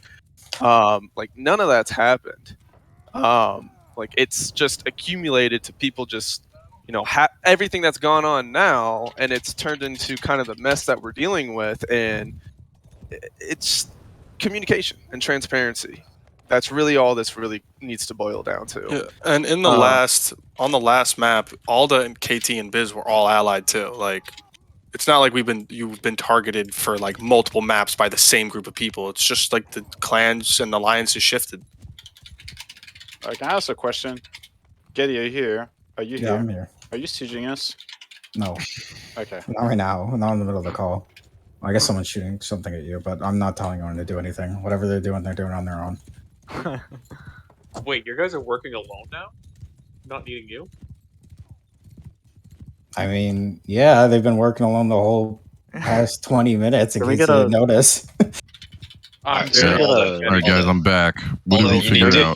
Like, none of that's happened. Like it's just accumulated to people just, everything that's gone on now, and it's turned into kind of the mess that we're dealing with, and it's communication and transparency. That's really all this really needs to boil down to. Yeah, and in the on the last map, Alda and KT and Biz were all allied too. Like, it's not like you've been targeted for like multiple maps by the same group of people. It's just like the clans and alliances shifted. Can I ask a question? Getty, are you here? Are you here? Yeah, I'm here. Are you sieging us? No. Okay. Not right now. Not in the middle of the call. I guess someone's shooting something at you, but I'm not telling anyone to do anything. Whatever they're doing on their own. Wait, you guys are working alone now? Not needing you? I mean, yeah, they've been working alone the whole past 20 minutes in case you didn't notice. All right, guys, I'm back. What did we figure out?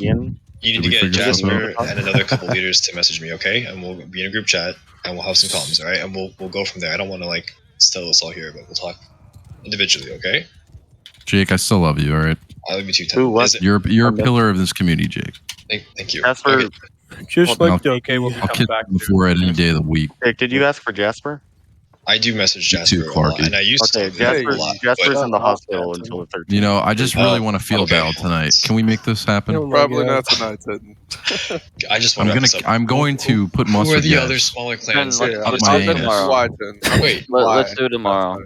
You need to get Jasper and another couple leaders to message me, okay? And we'll be in a group chat and we'll have some comms, all right? And we'll go from there. I don't want to like tell us all here, but we'll talk individually, okay? Jake, I still love you. All right. I love you too, Tim. You're a pillar of this community, Jake. Thank you. Jasper, just I'll, like Ducky. I'll kick you before any day of the week. Jake, did you ask for Jasper? I do message Jasper a lot, and I used to talk to him a lot. Jasper's in the hospital until the 13th. I just really want to field battle tonight. Can we make this happen? Probably not tonight, Tidden. I just want I'm going to put mustard. Who are the gas other smaller clans? up my anus. Wait, Let's do it tomorrow.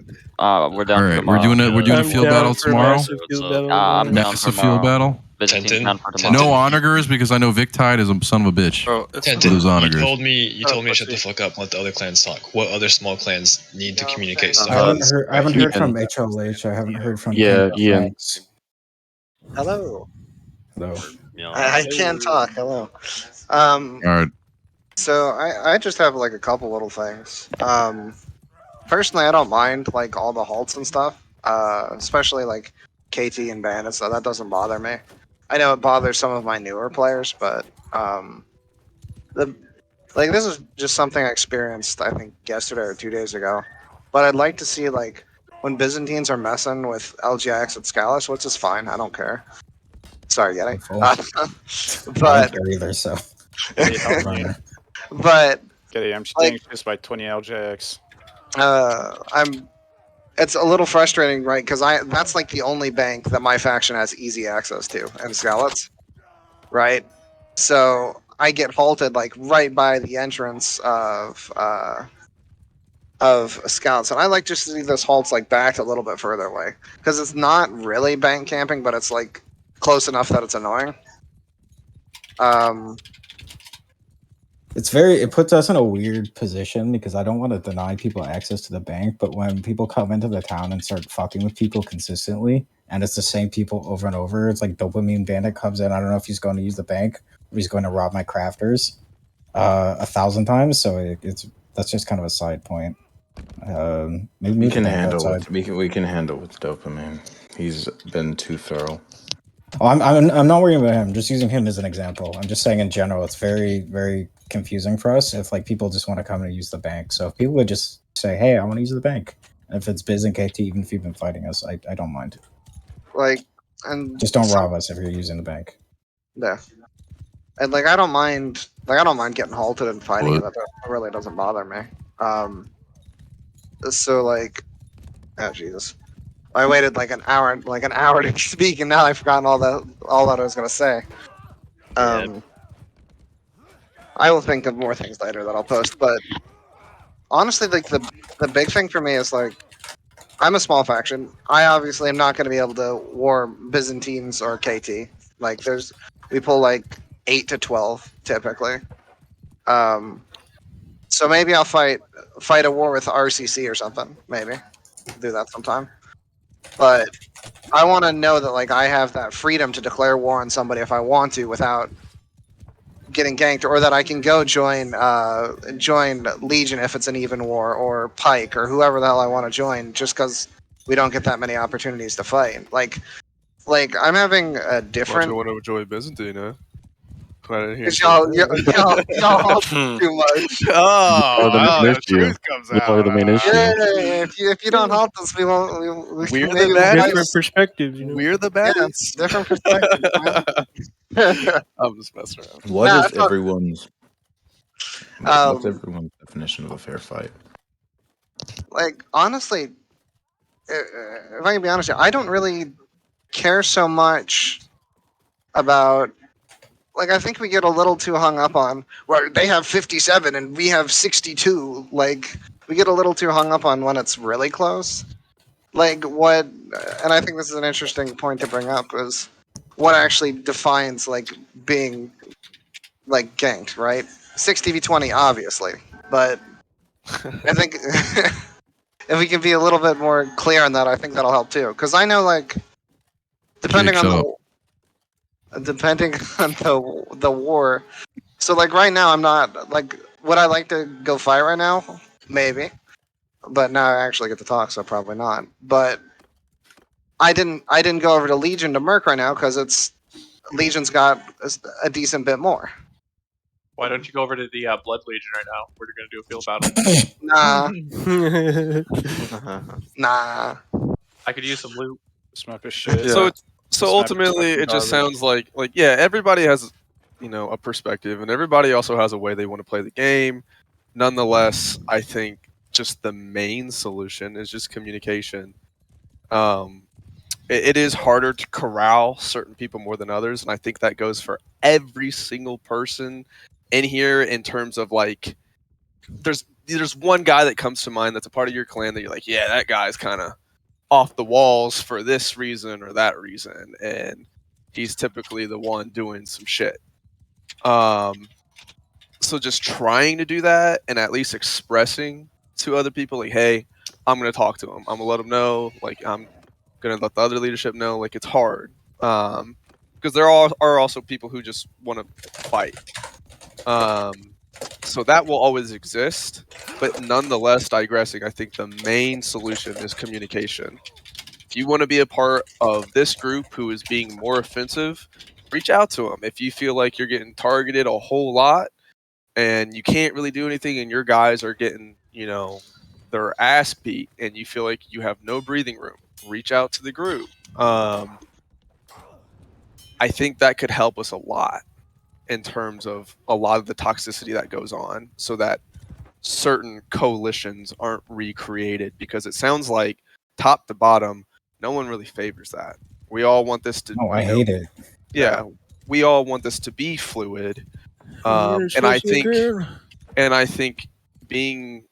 We're down. All right, tomorrow. we're doing a field battle tomorrow. I'm down Massive field battle. Tenton. No onagers because I know Vic Tide is a son of a bitch. Tenton, Those you onagers. told me to shut the fuck up and let the other clans talk. What other small clans need to communicate stuff? I haven't heard from HLH. I haven't heard from Ian. Hello. Hello. I can't talk. Hello. All right. So I just have like a couple little things. Personally, I don't mind like all the halts and stuff. Especially like KT and Bandit, so that doesn't bother me. I know it bothers some of my newer players, but this is just something I experienced I think yesterday or 2 days ago. But I'd like to see like when Byzantines are messing with LGX and Scalus, which is fine, I don't care. Sorry, Getty. I don't care either, so. But Getty, I'm getting chased by 20 LJX. It's a little frustrating, right? Because that's like the only bank that my faction has easy access to, and Scallots, right? So I get halted like right by the entrance of Scouts, and I like just to see those halts like backed a little bit further away because it's not really bank camping, but it's like close enough that it's annoying. It puts us in a weird position because I don't want to deny people access to the bank, but when people come into the town and start fucking with people consistently, and it's the same people over and over, it's like Dopamine Bandit comes in. I don't know if he's going to use the bank or he's going to rob my crafters 1,000 times. So that's just kind of a side point. Maybe we can handle with Dopamine. He's been too thorough. Oh, I'm not worrying about him. I'm just using him as an example. I'm just saying in general, it's very, very confusing for us if like people just want to come and use the bank. So if people would just say, "Hey, I want to use the bank," and if it's Biz and KT, even if you've been fighting us, I don't mind. Like, and just don't rob us if you're using the bank. Yeah, and like I don't mind getting halted and fighting. That really doesn't bother me. So like, oh Jesus. I waited like an hour to speak, and now I've forgotten all that I was gonna say. I will think of more things later that I'll post. But honestly, like the big thing for me is like I'm a small faction. I obviously am not going to be able to war Byzantines or KT. Like we pull like 8 to 12 typically. So maybe I'll fight a war with RCC or something. Maybe do that sometime. But I want to know that like I have that freedom to declare war on somebody if I want to without getting ganked, or that I can go join Legion if it's an even war, or Pike, or whoever the hell I want to join, just because we don't get that many opportunities to fight. Like I'm having a different. Want to join Byzantine, huh? Y'all too much. The truth comes out. The main issue. Yeah, if you don't help us, we won't. We're the baddies. Different perspectives. We're the baddies. Yeah, different perspectives. Man. I'm just messing around. What is everyone's? What's everyone's definition of a fair fight? Like, honestly, if I can be honest, I don't really care so much about. Like, I think we get a little too hung up on where they have 57 and we have 62. Like, we get a little too hung up on when it's really close. Like, what, and I think this is an interesting point to bring up, is what actually defines, like, being, like, ganked, right? 60v20, obviously. But I think if we can be a little bit more clear on that, I think that'll help too. Because I know, like, depending on the war. So like right now, I'm not like. Would I like to go fight right now? Maybe, but now I actually get to talk, so probably not. But I didn't go over to Legion to Merc right now because it's Legion's got a decent bit more. Why don't you go over to the Blood Legion right now? We're gonna do a field battle. Nah. I could use some loot. This map is shit. So ultimately, it just sounds like yeah, everybody has a perspective, and everybody also has a way they want to play the game. Nonetheless, I think just the main solution is just communication. It is harder to corral certain people more than others, and I think that goes for every single person in here in terms of like there's one guy that comes to mind that's a part of your clan that you're like, yeah, that guy's kind of off the walls for this reason or that reason, and he's typically the one doing some shit. So just trying to do that and at least expressing to other people like, hey, I'm gonna talk to him. I'm gonna let him know. Like I'm gonna let the other leadership know. Like it's hard because there are also people who just want to fight. So that will always exist, but nonetheless, digressing, I think the main solution is communication. If you want to be a part of this group who is being more offensive, reach out to them. If you feel like you're getting targeted a whole lot and you can't really do anything and your guys are getting, their ass beat and you feel like you have no breathing room, reach out to the group. I think that could help us a lot in terms of a lot of the toxicity that goes on so that certain coalitions aren't recreated, because it sounds like top to bottom, no one really favors that. We all want this to. Oh, I hate it. Yeah, we all want this to be fluid, and I think being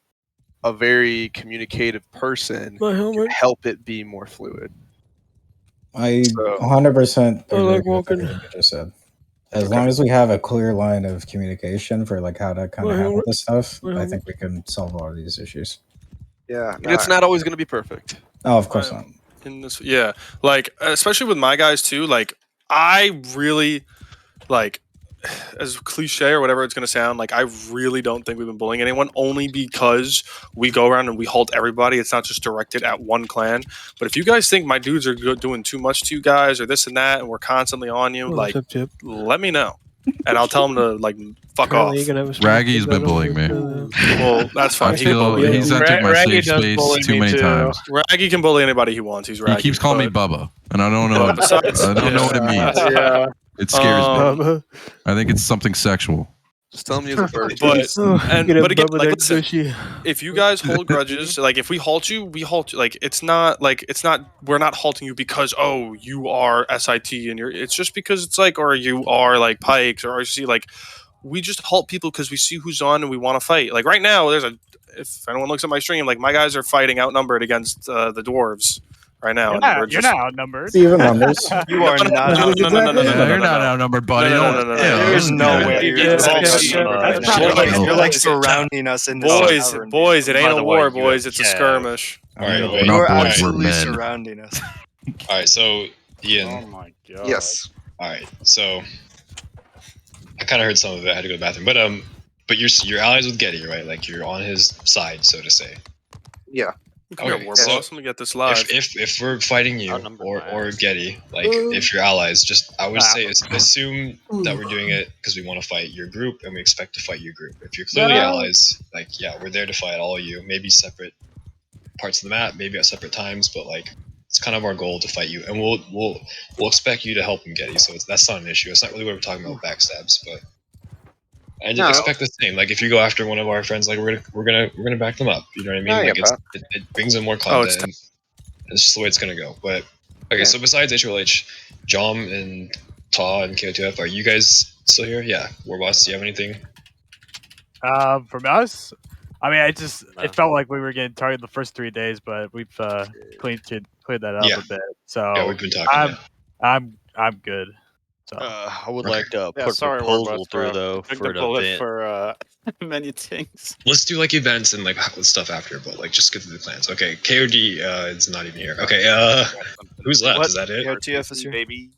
a very communicative person can help it be more fluid. I 100% agree with everything you just said. As long as we have a clear line of communication for like how to kind of handle this stuff, I think we can solve a lot of these issues. Yeah, and it's not always going to be perfect. Oh, of course not. In this, yeah, like especially with my guys too. Like I really like, as cliche or whatever it's going to sound, like I really don't think we've been bullying anyone, only because we go around and we halt everybody. It's not just directed at one clan. But if you guys think my dudes are doing too much to you guys or this and that, and we're constantly on you, like, let me know, and I'll tell them to like fuck off. Raggy's been bullying me. Well, that's fine. He's entered my safe space too many times. Raggy can bully anybody he wants. He's Raggy. He keeps calling me Bubba, and I don't know. I don't know what it means. Yeah. It scares me. I think it's something sexual. Just tell me you're the first. But again, like, listen, if you guys hold grudges, like if we halt you, we halt you. Like it's not we're not halting you because you are SIT and it's just because it's like, or you are like Pikes or RC. Like we just halt people because we see who's on and we want to fight. Like right now, if anyone looks at my stream, like my guys are fighting outnumbered against the dwarves. Right now, you're not outnumbered. See even numbers. You are not. No, you're not outnumbered, buddy. No. There's no way. You're like surrounding us in this. Boys, it ain't a war, boys. It's a skirmish. All right, you're absolutely surrounding us. All right, so Ian. Oh my god. Yes. All right, so I kind of heard some of it. I had to go to the bathroom, but you're allies with Getty, right? Like you're on his side, so to say. Yeah. Okay, let me get this live. If we're fighting you or Getty, like if you're allies, just I would say assume that we're doing it because we want to fight your group and we expect to fight your group. If you're clearly allies, like we're there to fight all of you. Maybe separate parts of the map, maybe at separate times, but like it's kind of our goal to fight you, and we'll expect you to help him get you. So that's not an issue. It's not really what we're talking about backstabs, but I just expect the same. Like if you go after one of our friends, like we're gonna back them up. You know what I mean? Like it brings in more content. And it's just the way it's gonna go. But okay, so besides HLH, Jom and Ta and KOTF, are you guys still here? Yeah. Warboss, do you have anything? From us, I mean, it felt like we were getting targeted the first 3 days, but we've cleared that up a bit. So yeah, we've been talking. I'm good. So I would like to put a sorry, proposal Warboss, through for though took for the an bullet event. for many things. Let's do like events and like stuff after, but like just get to the plans. Okay, KOD is not even here. Okay, who's left? What? Is that it? KOTF is here. Baby.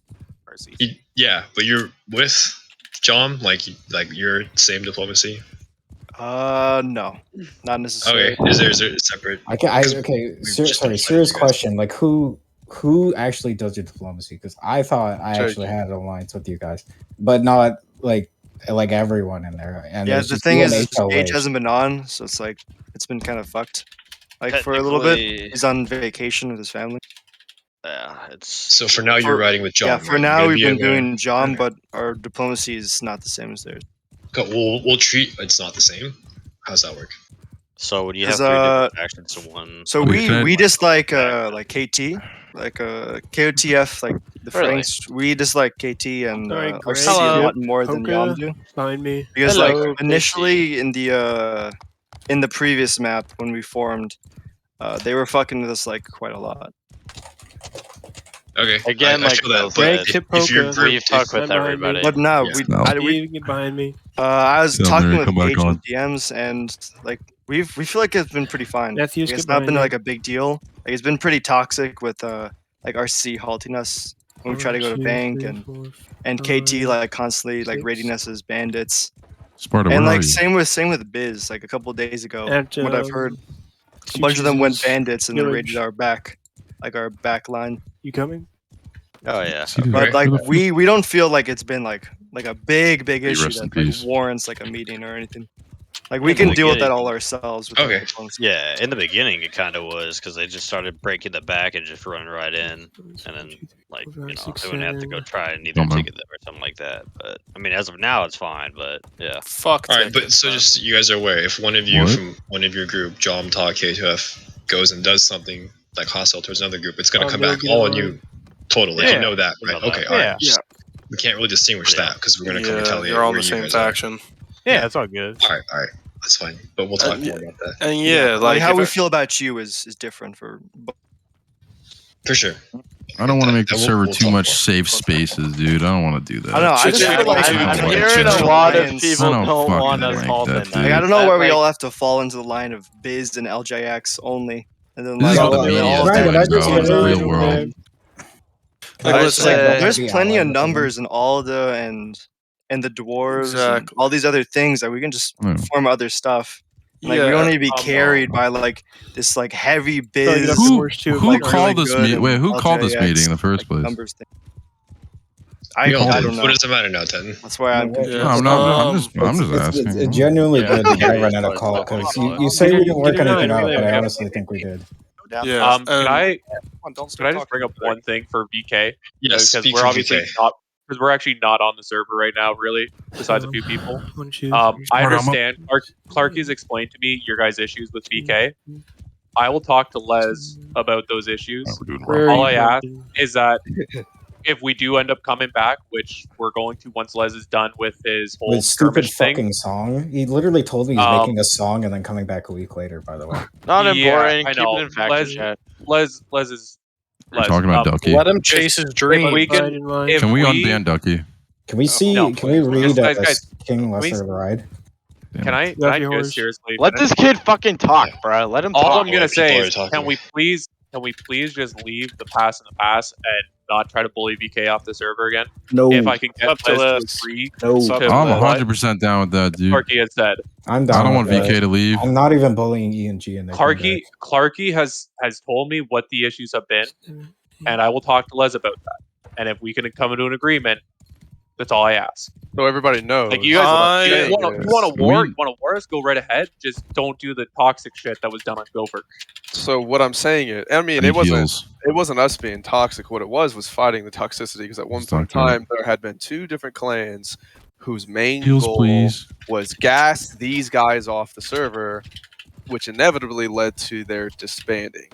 Yeah, but you're with Jom, like you're same diplomacy. No, not necessarily. Okay, is there a separate? Serious question. Like who actually does your diplomacy? Because I thought I actually had an alliance with you guys, but not like everyone in there. And Yeah, it's the just thing you and is, HLH. Gage hasn't been on, so it's like it's been kind of fucked. Like for a little bit, Technically- he's on vacation with his family. Yeah, it's So for now, you're riding with Jom. Yeah, for right? now You're we've gonna been be in doing Jom, but our diplomacy is not the same as theirs. We'll treat it's not the same. How's that work? So when you have 'Cause, three different factions in one. So we just like KT, like KOTF, like the Really? Franks. We just like KT and Alright, RC great. a lot more than Yam Hoka, do. behind me. Because Hello, like initially in the previous map when we formed, they were fucking with us like quite a lot. Okay. Again, I like feel that, Bill but said, if your group, we've talked with everybody. But no, Steve, get behind me. I was Tell talking me to with come back Gage and on. DMs, and like we feel like it's been pretty fine. Matthews, Like, it's get not been behind like me. a big deal. Like it's been pretty toxic with like RC halting us when we try to go to 1, 2, bank 3, and 4, KT 5, like constantly like 6. rating us as bandits. Sparta, And where like are you? same with Biz. Like a couple days ago, At, from what I've heard, a Two bunch of them went Jesus bandits and then Village. raided our back, like our back line. You coming? Oh yeah. But like we don't feel like it's been like a big issue rest in that like peace. warrants like a meeting or anything. Like we In can the deal with that beginning- all ourselves. With Okay. Yeah, in the beginning it kind of was because they just started breaking the back and just running right in, and then like they wouldn't have to go try and either Oh, man. ticket them or something like that. But I mean, as of now, it's fine. But yeah, Fuck. All right, but so just you guys are aware, if one of you from one of your group, Jom, Ta, K2F, goes and does something like hostile towards another group, it's gonna come back all on you. Totally, you know that, right? Okay, all right. Yeah. We can't really distinguish that because we're gonna come retaliate. You're on where the you same guys are. faction. Yeah, it's all good. All right, that's fine. But we'll talk more about that. And yeah, like how if we I- feel about you is different for. For sure. I don't want to make the we'll- server we'll too talk much more. safe spaces, dude. I don't want to do that. I know. I just feel like I'm hearing a lot of people I don't don't want fucking us like halting. that, dude. Like, I don't know where we like- all have to fall into the line of Biz and LJX only, and then This is like what the really media all is of doing, that. bro. Real world. It's like, said- there's plenty of numbers in Alda and the dwarves and all these other things that we can just form other stuff. Like we don't need to be carried by like this like heavy Biz. Who like, called really this good meeting? and Wait, who called this LJX, meeting in the first like, place? numbers thing. We all I did. don't know. What does it matter now, Ten? That's why I'm confused. No, I'm just asking. It's genuinely Yeah, good to get I'm everyone in a curious call what because it's you like. say we didn't work Get it anything done, out, really. but I honestly think we did. Yeah. Can I just bring up one thing for VK? Yes, because speak we're for obviously VK. not because we're actually not on the server right now, really, besides a few people. 1, 2, I understand. Clarky's explained to me your guys' issues with VK. I will talk to Les about those issues. All I ask is that if we do end up coming back, which we're going to once Les is done with his whole With stupid skirmish thing. fucking song. He literally told me he's making a song and then coming back a week later. By the way, Not Yeah, important. I Keep know. it in faction chat. Les is. We're talking about Ducky. Let him chase his dream. If we can, if Can we we unban Ducky? can we see? No. Can we read Guys, King we- Lesser of the Ride? Can I Lefty just horse. seriously? Let finish? this kid fucking talk, bro. Let him All talk. I'm gonna say people is, are talking. can we please just leave the pass in the pass and not try to bully VK off the server again? No. If I can get Up to Les to Les. agree No. to I'm what 100% down with that, dude. Clarky had said. I'm down. I don't want with VK that. to leave. I'm not even bullying E and G in there. Clarky has told me what the issues have been, and I will talk to Les about that. And if we can come into an agreement, that's all I ask. So everybody knows. Like you guys, you want a war? We- You want a war? Us go right ahead. Just don't do the toxic shit that was done on Gopher. So what I'm saying is, I mean, I need it wasn't heals. us being toxic. What it was fighting the toxicity. Because at one point in time, there had been 2 different clans whose main Heals, goal please. was gas these guys off the server, which inevitably led to their disbanding.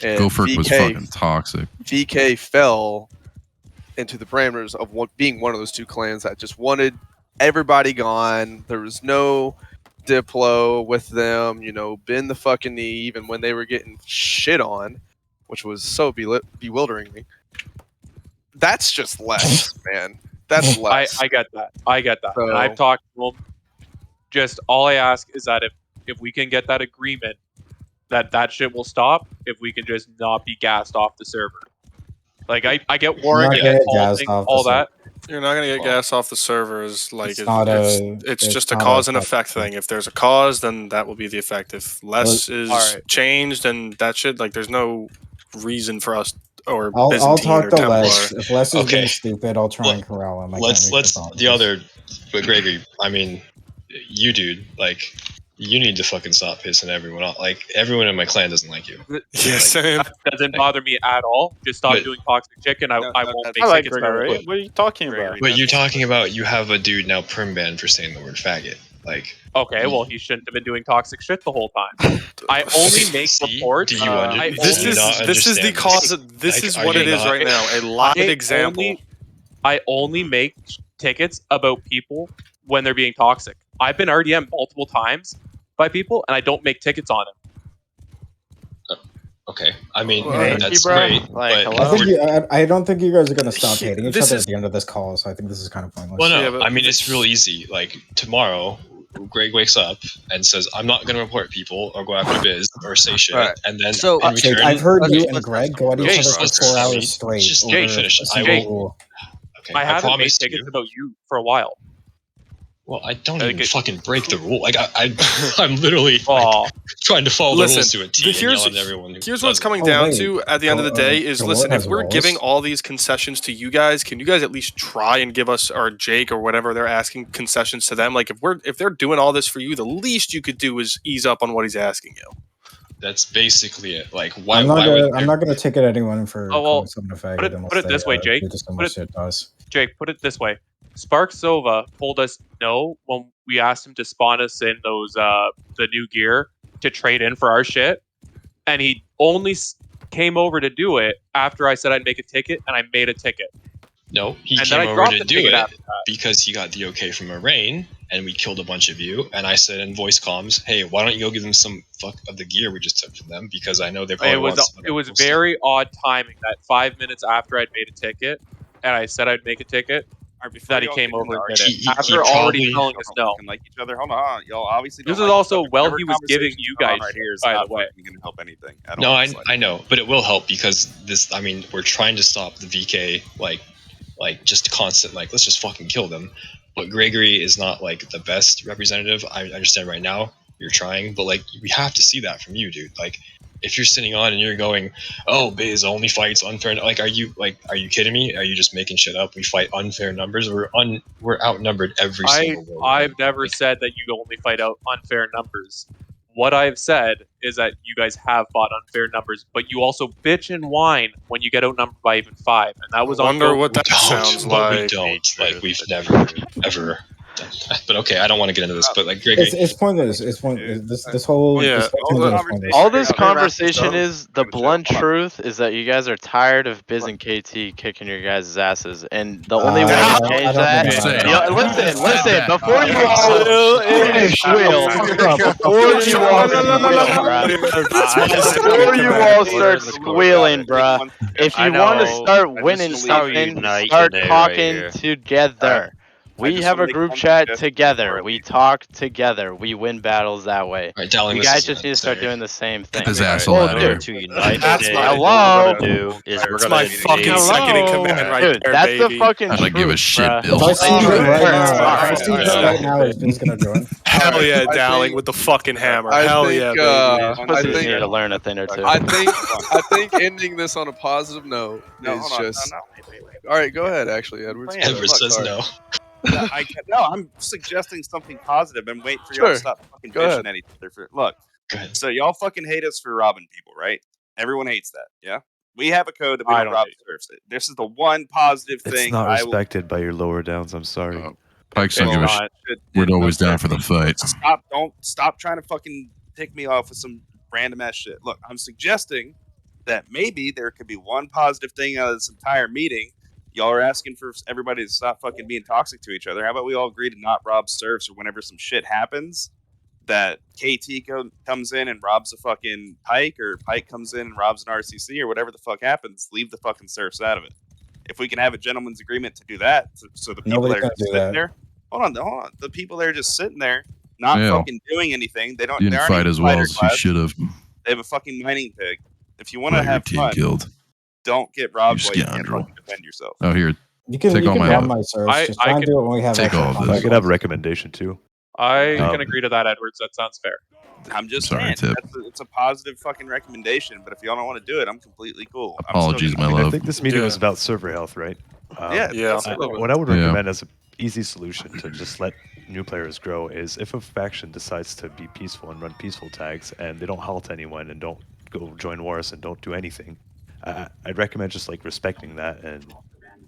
And Gopher was fucking toxic. VK fell into the parameters of being one of those 2 clans that just wanted everybody gone. There was no Diplo with them, you know, bend the fucking knee even when they were getting shit on, which was so bewildering me. That's just less, man. That's less. I get that. I get that. And I've So- talked to him. Just all I ask is that if we can get that agreement, that shit will stop if we can just not be gassed off the server. Like I get Warren, Not I gonna get get gassed Paul, off the all server. that. You're not gonna get gas off the servers. Like It's just a not cause a and effect thing. If there's a cause, then that will be the effect. If less is Alright. changed, and that shit, like, there's no reason for us or I'll Byzantine talk or to Templar. Les. If Les is Okay. being stupid, I'll try and corral him. I can't Let's make the the other, but Gregory, I mean, you dude, like, you need to fucking stop pissing everyone off. Like, everyone in my clan doesn't like you. Yeah, same. That doesn't bother me at all. Just stop doing toxic chicken. I won't make I like tickets about Gregory. it. What are you talking about? But you're talking about you have a dude now perm banned for saying the word faggot. Like, Okay, well he shouldn't have been doing toxic shit the whole time. I only make reports. do you under- This do you is not this is the understand cause. this? This Like, is are what you it is not- right now. A live example. I only make tickets about people when they're being toxic. I've been RDM multiple times by people, and I don't make tickets on it. Okay, I mean, Well, that's bro. great. Like, but I don't think you guys are gonna stop hating each this other is- at the end of this call. So I think this is kind of pointless. Well, no, I mean, it's real easy. Like, tomorrow, Greg wakes up and says, I'm not going to report people or go after Biz or say shit. Right. And then, So, in Jake, return, I've heard you Let's- and Greg go at each Jake, other for 4 hours straight. Just over Jake, finish. a single rule. Okay, I haven't made promise tickets you. about you for a while. Well, I don't even fucking break the rule. Like, I'm literally trying to follow the rules Listen, to a T and yell at everyone. Here's what it's coming down to at the end of the day is, the listen, Lord if has we're rules. giving all these concessions to you guys, can you guys at least try and give us, or Jake or whatever they're asking, concessions to them? Like, if they're doing all this for you, the least you could do is ease up on what he's asking you. That's basically it. Like, why? I'm not why gonna. would I'm not gonna ticket anyone for Oh, well, calling someone a faggot unless put it they this way, Jake. do just so Put much it- shit to us. Jake, put it this way. Spark Sova told us no when we asked him to spawn us in those the new gear to trade in for our shit, and he only came over to do it after I said I'd make a ticket, and I made a ticket. No, he And then came I over dropped to the do ticket it after that. because he got the okay from Arain, and we killed a bunch of you. And I said in voice comms, "Hey, why don't you go give them some fuck of the gear we just took from them? Because I know they probably want some of It was cool stuff." very odd timing that 5 minutes after I'd made a ticket, and I said I'd make a ticket, that he came over and did it. After already telling us no. Like each other. Hold on, y'all obviously. This don't is like also each other. while Whatever he was giving conversation's you going on guys right here is by not the way. fucking gonna help anything. At No, all. I know, but it will help because this. I mean, we're trying to stop the VK, like just constant. Like, let's just fucking kill them. But Gregory is not like the best representative. I understand right now you're trying, but like we have to see that from you, dude. Like, if you're sitting on and you're going, "Oh, Biz only fights unfair," like, are you kidding me? Are you just making shit up? We fight unfair numbers. We're outnumbered every single way. I've never said that you only fight out unfair numbers. What I've said is that you guys have fought unfair numbers, but you also bitch and whine when you get outnumbered by even 5, and that was on. Wonder what that We don't, sounds but we like. don't. Like, we've never ever done that. But okay, I don't want to get into this. But like, Gregory, It's pointless. It's pointless. This whole discussion is pointless. All this conversation is, the blunt truth is that you guys are tired of Biz and KT kicking your guys' asses, and the only way to change that. Listen, before you all squeal, before you all start squealing, bruh, if you want to start winning something, start talking together. We have a group chat together. We talk together. We win battles that way. Dowling, You this guys is just need to start doing the same thing. Get this asshole out of here. to unite That's today, my what we're hello. gonna do is we're That's gonna my fucking second in command right Dude, there, that's baby. the fucking I don't give a truth, shit, bruh. Bill. If I see Oh, you right now, sorry. if I see you right now, is Vince gonna join? Hell yeah, I Dowling think- with the fucking hammer. I Hell think, yeah, baby. I Pussies think- need to learn a thing or two. I think ending this on a positive note is just. All right, go ahead. Actually, Edwards. Edward says no. I'm suggesting something positive and wait for y'all Sure. to stop fucking Go bitching ahead. at each other. Look, So y'all fucking hate us for robbing people, right? Everyone hates that, yeah? We have a code that we don't rob serfs. This is the one positive It's thing not I will. respected by your lower downs. I'm sorry. Pikes don't give a shit. We're always down for the fight. Stop trying to fucking tick me off with some random ass shit. Look, I'm suggesting that maybe there could be one positive thing out of this entire meeting. Y'all are asking for everybody to stop fucking being toxic to each other. How about we all agree to not rob serfs, or whenever some shit happens, that KT comes in and robs a fucking Pike, or Pike comes in and robs an RCC, or whatever the fuck happens, leave the fucking serfs out of it. If we can have a gentleman's agreement to do that, so the people that are just sitting there, hold on, the people that are just sitting there, not fucking doing anything, they didn't aren't fight even as well fighter as you class. should have. They have a fucking mining pig. If you want to Well, your have team fun, killed. don't get robbed You while you can't scoundrel. fucking defend yourself. Oh, here. You can take all my rob my serfs. Just try and do it when we have take actual all of I this. could have a recommendation too. I can agree to that, Edwards. That sounds fair. I'm just Sorry, saying, Tip. it's a positive fucking recommendation. But if y'all don't want to do it, I'm completely cool. Apologies, my I love. think this meeting was about server health, right? What I would recommend as an easy solution to just let new players grow is if a faction decides to be peaceful and run peaceful tags, and they don't halt anyone and don't go join wars and don't do anything, I'd recommend just like respecting that and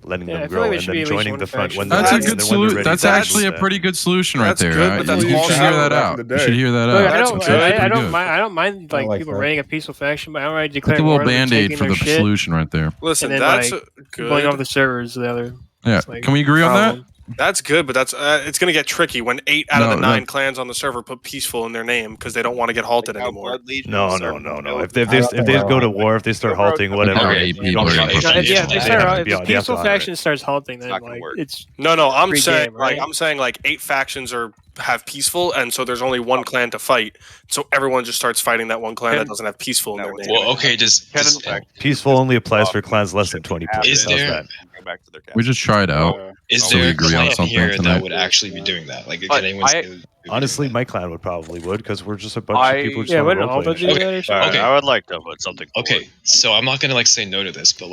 letting them grow, and then joining the front when That's they're a ready. good solution. That's actually a pretty good solution right there. You should hear that out. You should hear that Look, out. I don't mind like people raiding a peaceful faction, but I don't mind Like declaring a little war on them, band-aid taking for their the shit, solution right there. Listen, and then, that's like, good. blowing off the servers. The other. Yeah, It's like can we agree on that? problem. That's good, but that's it's going to get tricky when 8 out of the No, 9 no. clans on the server put peaceful in their name because they don't want to get halted anymore. No. If they go to war, if they start halting, whatever. If the peaceful faction starts halting, then like it's I'm free saying game, right? I'm saying 8 factions have peaceful, and so there's only one clan to fight. So everyone just starts fighting that one clan that doesn't have peaceful in their name. Well, okay, Peaceful only applies for clans less than 20 players. Is How's there- that? We just try it out. Is So we there a agree on clan something here tonight. that would actually be doing that? Like, can anyone say? Honestly, my clan would probably because we're just a bunch of people who just yeah, want to wouldn't roleplay. Aldo do that or something? Okay. I would like to put something. Okay, so I'm not gonna say no to this, but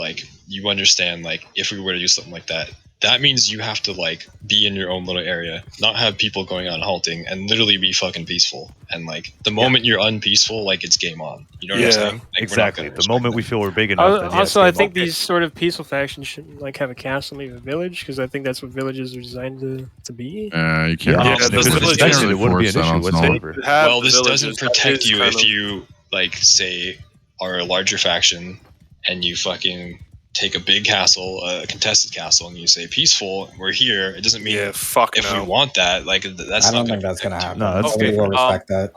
you understand, if we were to do something like that, that means you have to be in your own little area, not have people going on halting, and literally be fucking peaceful. And the moment you're unpeaceful, it's game on. You know what I'm saying? Exactly. The moment we feel we're big enough. Then Also, I think these sort of peaceful factions shouldn't have a castle and leave a village, because I think that's what villages are designed to be. You can't. It wouldn't be an issue whatsoever. Well, this doesn't protect you if you say are a larger faction and you fucking take a big castle, a contested castle, and you say peaceful, we're here. It doesn't mean if we want that, that's I not don't think that's gonna happen. No, that's Nobody will respect that.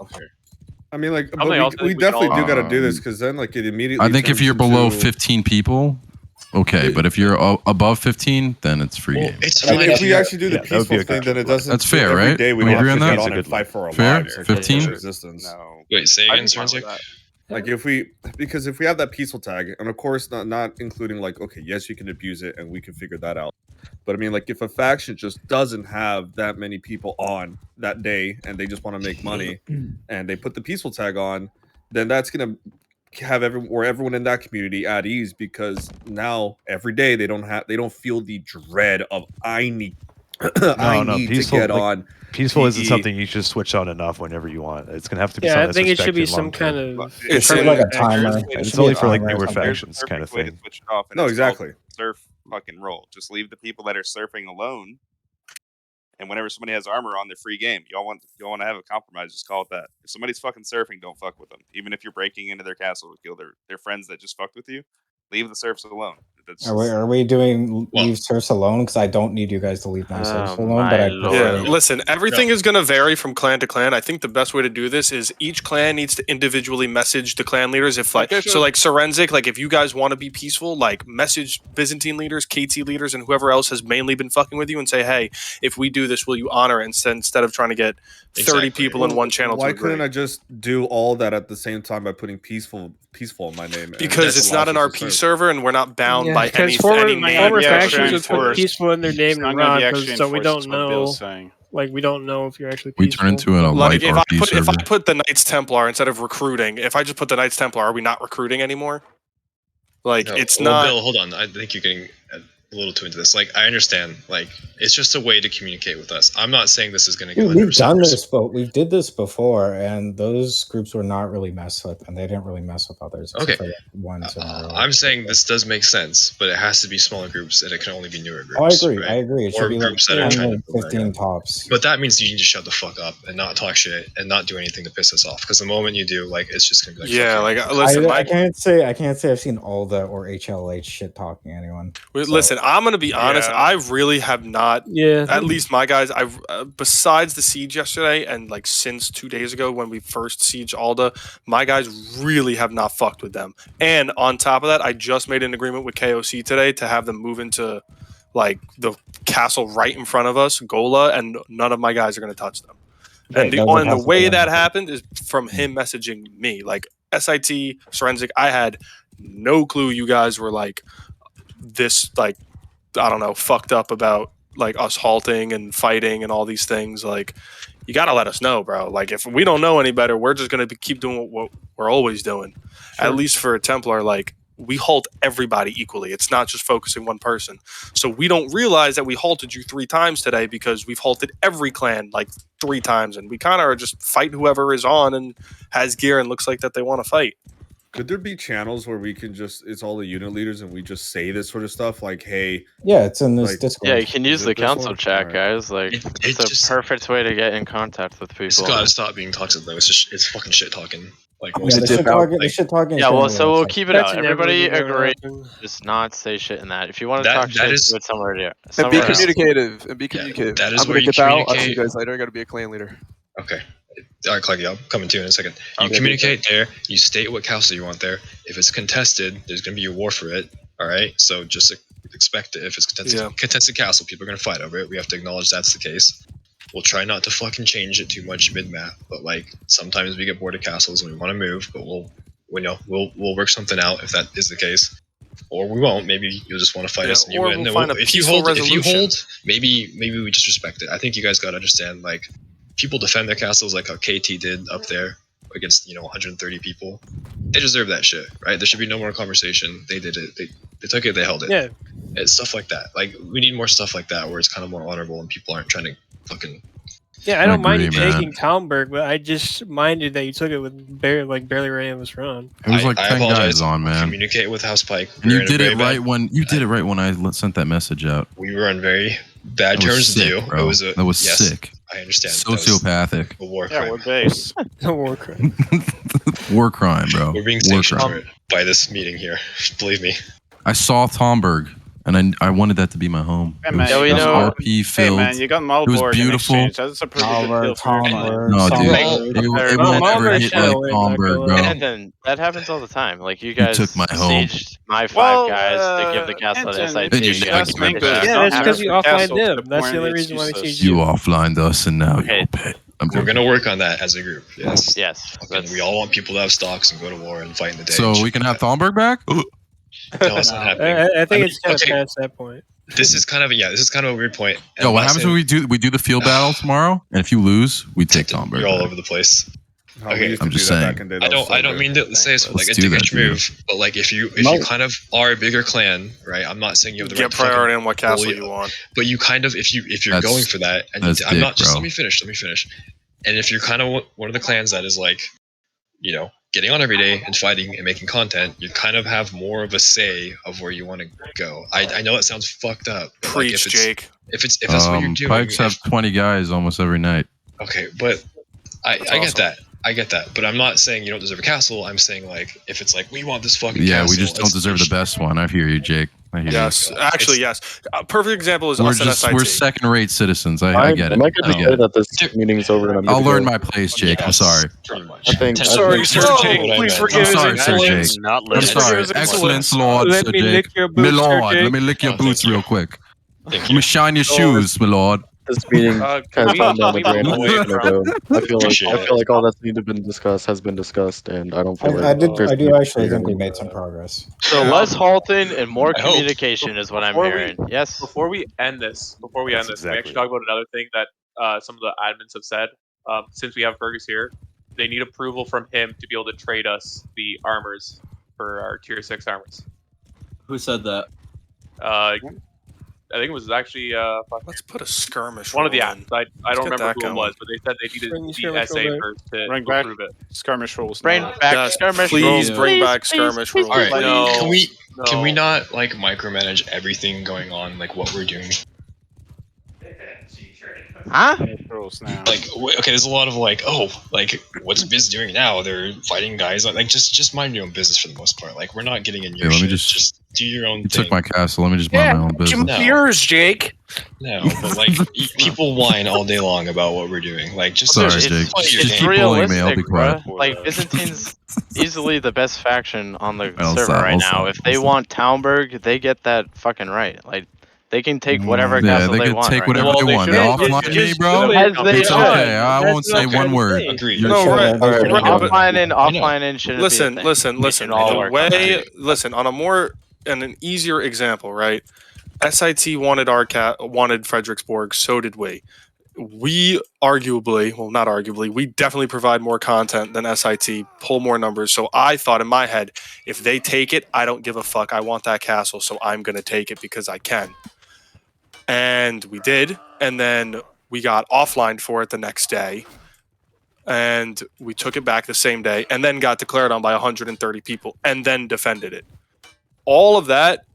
I mean, but we definitely do got to do this, because then it immediately. I think if turns you're below into- 15 people, okay, but if you're above 15, then it's free game. If we actually do the peaceful thing, then it doesn't. That's fair, every right? day we Can we don't agree have on to that? get on and fight for our Fair? lives. 15? Resistance. Wait, say again, Swansea? Like if we have that peaceful tag, and of course not including okay, yes, you can abuse it, and we can figure that out. But I mean, if a faction just doesn't have that many people on that day, and they just want to make money, and they put the peaceful tag on, then that's gonna have everyone in that community at ease, because now every day they don't feel the dread of I need peaceful, to get on. Peaceful isn't PE. something you just switch on and off whenever you want. It's gonna have to be Yeah, something I think that's it should be respected some kind long-term. of. It's like a timer. It's only for newer factions kind of Way to thing. switch it off, and No, it's called exactly. Surf fucking roll. Just leave the people that are surfing alone. And whenever somebody has armor on, they're free game. Y'all want to have a compromise? Just call it that. If somebody's fucking surfing, don't fuck with them. Even if you're breaking into their castle to kill their friends that just fucked with you, leave the serfs alone. Are we doing leave serfs alone? Because I don't need you guys to leave my serfs alone, but I prefer. Listen, everything is going to vary from clan to clan. I think the best way to do this is each clan needs to individually message the clan leaders. If Serenzic, if you guys want to be peaceful, message Byzantine leaders, KT leaders, and whoever else has mainly been fucking with you, and say, hey, if we do this, will you honor it, instead of trying to get 30 people in one channel? Why to agree? couldn't I just do all that at the same time by putting peaceful in my name? Because it's not an RP server, and we're not bound by any former factions would put enforced. peaceful in their name It's not and gonna run, be actually so we enforced, don't is what know. Bill's saying. We don't know if you're actually We peaceful. turn into a light if RP server. if I put the Knights Templar instead of recruiting, if I just put the Knights Templar, are we not recruiting anymore? It's not. Bill, hold on. I think you're getting a a little too into this. Like, I understand. Like, it's just a way to communicate with us. I'm not saying this is going to go Dude, into we've done servers. this, but we did this before, and those groups were not really messed with, and they didn't really mess with others. Okay. Except for like ones in a row. I'm saying this does make sense, but it has to be smaller groups, and it can only be newer groups. Oh, I agree. Right? I agree. It should Or be like groups that are trying 10 to or 15 tops. But that means you need to shut the fuck up and not talk shit and not do anything to piss us off. Because the moment you do, like, it's just gonna be like, Yeah, fuck you. like listen, I can't say I've seen Alda or HLH shit talking anyone. Wait, So- listen, I'm gonna be honest. I really have not. Yeah. At least my guys. I've besides the siege yesterday and like since 2 days ago when we first siege Alda, my guys really have not fucked with them. And on top of that, I just made an agreement with KOC today to have them move into like the castle right in front of us, Gola, and none of my guys are gonna touch them. Right, And the that would and have the to way be that done. happened is from him messaging me. Like SIT, Forensic, I had no clue you guys were like this, like, I don't know, fucked up about like us halting and fighting and all these things. Like, you gotta let us know, bro. Like, if we don't know any better, we're just gonna keep doing what we're always doing. Sure. At least for a Templar, like, we halt everybody equally. It's not just focusing one person. So we don't realize that we halted you 3 times today because we've halted every clan like 3 times, and we kind of are just fight whoever is on and has gear and looks like that they want to fight. Could there be channels where we can it's all the unit leaders and we just say this sort of stuff like, hey, Yeah, it's in this like, Discord. Yeah, you can use Is the it this council one? chat, Alright. guys. Like, it's a perfect way to get in contact with It's people. gotta stop being toxic though. It's just it's fucking shit talking. Like, Yeah, the shit talking. The shit talking. Yeah, well, so we'll keep it That's out. never Everybody gonna agree. happen. Just not say shit in that. If you want to That- talk that shit, is- do it somewhere else. And be Somewhere else. communicative. And be communicative. that is I'm where gonna you dip out. I'll see communicate. you guys later. I gotta be a clan leader. Okay. All right, Cleggy, I'll come to you in a second. You Okay, communicate there. You state what castle you want there. If it's contested, there's going to be a war for it. All right? So just expect it. If it's contested castle, people are going to fight over it. We have to acknowledge that's the case. We'll try not to fucking change it too much mid-map, but like sometimes we get bored of castles and we want to move, but we'll work something out if that is the case. Or we won't. Maybe you'll just want to fight us and you or win. we'll No, find a if you peaceful hold, resolution. maybe we just respect it. I think you guys got to understand, like, people defend their castles like how KT did up there against 130 people. They deserve that shit, right? There should be no more conversation. They did it. They took it. They held it. Yeah. It's stuff like that. Like, we need more stuff like that where it's kind of more honorable and people aren't trying to fucking. Yeah, I don't mind you agree, man. taking Talmberg, but I just minded that you took it with barely Ray was wrong. It was like I 10 apologize. guys on, man. Communicate with House Pike. And you We're in a did it very right bad- when I sent that message out. We were on very bad That was terms sick, with you. bro. It was That was yes, sick. I understand. That was Sociopathic. a war Yeah, crime. we're base. War crime. War crime, bro. We're being War sanctioned crime. by this meeting here. Believe me. I saw Tomberg, and I wanted that to be my home. Hey, It man, was, you it was got- RP filled. Hey man, you got It was Malborg in beautiful. exchange. That's a pretty good deal for your client. No, dude, Malberg. it won't ever hit like Tomberg, bro. And then that happens all the time. Like, you guys took my home. sieged my 5 Well, guys to give the castle to Anton, SIT. And you You never guys give it did back. that. Yeah, that's because you offline Castle to them. the That's point the only it's reason why we useless. changed You you. offlined us, and now Okay. you'll pay. I'm We're joking. gonna work on that as a group. Yes. Yes. And we all want people to have stocks and go to war and fight in the day. So we can have Thomberg back? No, it's not happening. I think mean, it's kind okay, of past that point. This is kind of a weird point. And Yo, I'm what not happens saying- when we do the field battle tomorrow? And if you lose, we take Thomberg. You're all back. over the place. How we Okay, used I'm to just do that saying. back in the day. I That was don't. so I don't good. mean to say it's like Let's it's a do that, bitch dude. move, but like if you kind of are a bigger clan, right? I'm not saying you have the Get right to fucking priority on what castle bully- you want. but you kind of if you're That's- going for that, and that's I'm not dick, just bro. let me finish. And if you're kind of one of the clans that is like, getting on every day and fighting and making content, you kind of have more of a say of where you want to go. I know that sounds fucked up. But Preach, like if Jake. If that's what you're doing, Pikes have 20 guys almost every night. okay, but I get awesome. that. I get that, but I'm not saying you don't deserve a castle. I'm saying like if it's like we want this fucking Yeah, castle, we just don't deserve the best one. I hear you, Jake. I hear Yes, actually, yes. A perfect example is you. us at SIT. We're second-rate citizens. I get it. Am I good I to get say it. that this meeting's over and I'm I'll good to learn go? my place, Jake. I'm sorry. Pretty much. I think- Sorry, Sir Oh, Jake. Please I'm forgive I'm his sorry, Sir excellence. Jake. Not I'm limited. sorry, His excellence. excellent Lord, Let Sir me Jake. lick your My boots, Sir Lord, Jake. let me lick your Oh, boots thank you. real quick. Thank Let you. me shine your shoes, my Lord. This meeting Can has we- gone down we the drain. move I'm away just gonna go. I feel Appreciate it. like all that's needed to been discussed has been discussed, and I don't feel like I there's do need to actually hear think we anymore. made some progress. So less halting and more I hope. communication is what I'm Before we- hearing. Yes. Before we end this, can we actually talk about another thing that some of the admins have said? Since we have Fergus here, they need approval from him to be able to trade us the armors for our tier 6 armors. Who said that? I think it was actually let's put a skirmish. One of the roll apps. in. I don't Let's get remember that who going. it was, but they said they needed Bring the the skirmish essay roll back. first to Bring back approve it. skirmish rules. Bring now. back Yes, skirmish please rules. bring back skirmish rules. All right, No, can we not like micromanage everything going on, like what we're doing? Huh? Rules now. Like, okay, there's a lot of like, oh, like what's Biz doing now? They're fighting guys. Like, just mind your own business for the most part. Like, we're not getting in your Hey, let me shit. just do your own You thing. took my castle. Let me just mind my own business. No. Yours, Jake. No, but like people whine all day long about what we're doing. Like, just Sorry, just Jake. play your Just game. keep bullying me. I'll be quiet. Like Byzantine's easily the best faction on the I'll server stop, right I'll now. stop, If they want Townburg, they get that fucking right. Like they can take whatever Yeah, castle they they could want. take right whatever now. they want. They offline me, bro. As they It's should. okay. I That's won't what say I'm one trying to word. say. You're No, sure. right. Offline in shouldn't be a thing. Listen. all In a work on way, listen. On a more and an easier example, right? SIT wanted wanted Fredericksburg. So did we. We arguably, well, not arguably, we definitely provide more content than SIT, pull more numbers. So I thought in my head, if they take it, I don't give a fuck. I want that castle, so I'm gonna take it because I can. And we did, and then we got offline for it the next day, and we took it back the same day, and then got declared on by 130 people, and then defended it. All of that,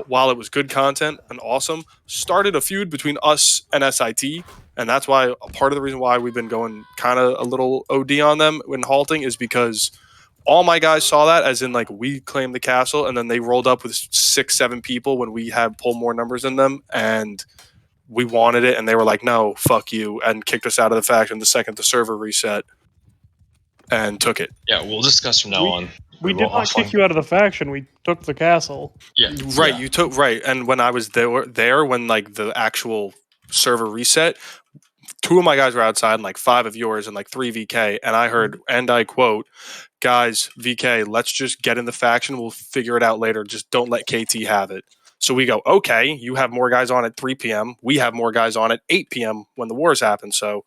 while it was good content and awesome, started a feud between us and SIT. And that's why part of the reason why we've been going kind of a little OD on them when halting is because all my guys saw that as in like we claimed the castle and then they rolled up with 6-7 people when we had pulled more numbers than them and we wanted it and they were like, no, fuck you, and kicked us out of the faction the second the server reset and took it. Yeah, we'll discuss from now on. We did not kick you out of the faction. We took the castle. Yeah. Right, you took right. And when I was there when like the actual server reset, 2 of my guys were outside and like 5 of yours and like 3 VK, and I heard, and I quote, guys, VK, let's just get in the faction, we'll figure it out later, just don't let KT have it. So we go, okay, you have more guys on at 3 p.m. We have more guys on at 8 p.m. when the wars happen, so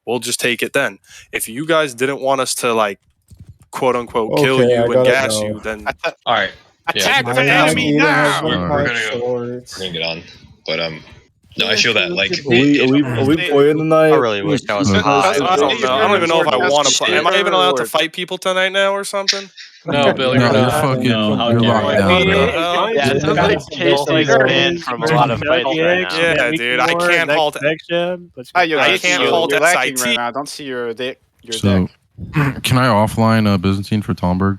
we'll just take it then. If you guys didn't want us to like quote unquote kill Okay, you I and gotta gas go. you, then all right. Attack Yeah. the enemy now! We're gonna get on, but no, I feel that like Are we playing tonight? I really wish I was I high. don't know. I don't even know if I want to play. Am I even allowed to fight people tonight now or something? No, Bill, you're not. You're how you're dare locked you. down, bro. Yeah, it sounds like Casey's banned from a lot of fights right now. Yeah, dude, I can't halt. I can't halt You're lacking SIT. right now. I don't see your deck. So, can I offline Byzantine for Talmberg?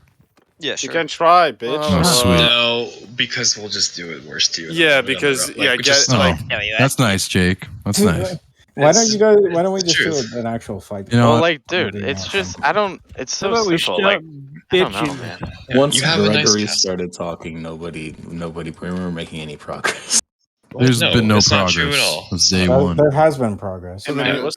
Yeah, You can try, bitch. Oh, sweet. no, because we'll just do it worse too. Yeah, because I get Oh, like that's nice, Jake. That's nice. Why don't you guys? Why don't we just do an actual fight? You know, Well, like, dude, it's just it's so simple. Like, I don't know, man. Once you have a nice Gregory castle. started talking, nobody we weren't making any progress. There's been no it's not true at progress all. since day one. There has been progress. Hey, man, it was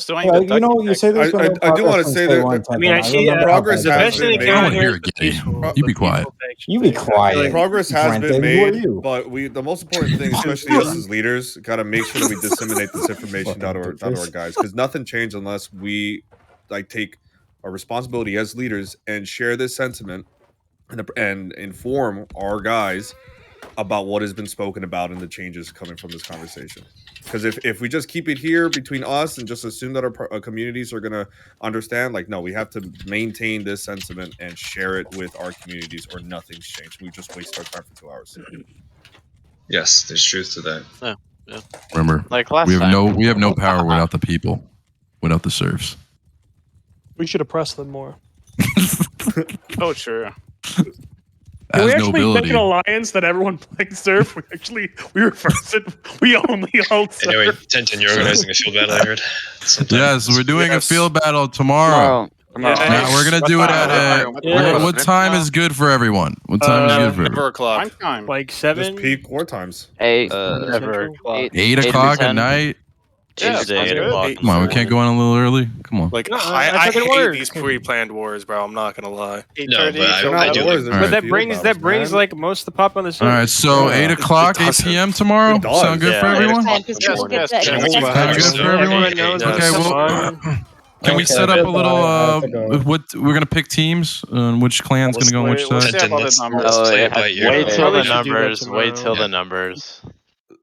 doing Yeah, the you know, you say there's been no I do want progress to since say day that. one, I Ted, mean, and I see remember how progress bad has that been was. made. I want to hear it, Giddy. You be quiet. You be quiet. Progress has been Brendan, who are made, you? but the most important thing, especially us as leaders, gotta make sure that we disseminate this information to our guys, because nothing changed unless we like take our responsibility as leaders and share this sentiment and inform our guys about what has been spoken about and the changes coming from this conversation. Because if we just keep it here between us and just assume that our communities are going to understand, like, no, we have to maintain this sentiment and share it with our communities or nothing's changed. We just waste our time for 2 hours. Yes, there's truth to that. Yeah. Remember, Like last we have time. we have no power without the people, without the serfs. We should oppress them more. Oh, sure. Can we As actually nobility. make an alliance that everyone playing surf? We reverse it. We only hold surf. Anyway, Tintin, you're organizing a field battle, I heard. Yes, we're doing a field battle tomorrow. Now we're gonna do it at what time is good for everyone? What time is good for everyone? o'clock. Time. Like Just 7. peak war times. 8 8 o'clock at night. Tuesday, 8 o'clock. Come on, we can't go on a little early. Come on. Like No, I that's hate work. these pre-planned wars, bro. I'm not gonna lie. No, but I do wars, like there's But that field brings battles, man. like most of the pop on the All server. right, so 8 o'clock, 8 p.m. tomorrow. It does. Sound good for Yeah, 8 everyone? o'clock. Because people get yes, the yes. Sound good for everyone? Everyone knows Yes. Okay, what's well, on. can we set up a little? I have to go. What we're gonna pick teams and which clan's gonna go on which side? Tintin, let's Oh, play yeah. it by ear. Wait till Probably the should do that numbers. Wait tomorrow. till the numbers.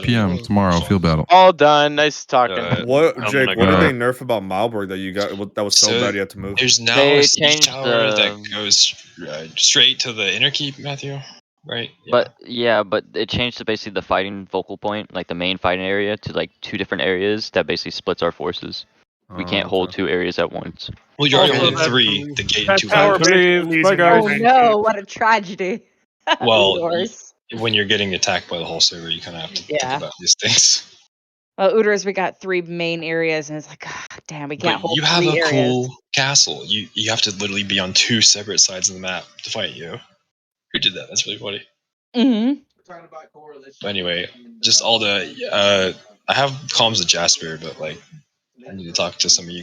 8 p.m. tomorrow. Field battle. All done. Nice talking. What, Jake? What did they nerf about Marburg that you got that was so bad you had to move? There's now a siege tower that goes straight to the inner keep, Matthew. right? But yeah, but it changed to basically the fighting focal point, like the main fighting area, to like 2 different areas that basically splits our forces. We can't hold 2 areas at once. Well, you're already holding 3. The gate and 2 tower fighters. basically leaves in Oh your no! What a tragedy. Well, Udors. when you're getting attacked by the whole server, you kind of have to think Yeah. about these things. Well, Udors, we got 3 main areas, and it's like, God damn, we can't But hold you have 3 a areas. cool castle. You have to literally be on 2 separate sides of the map to fight you. Who did that? That's really funny. Mm-hmm. But anyway, just all the I have comms with Jasper, but like I need to talk to some of you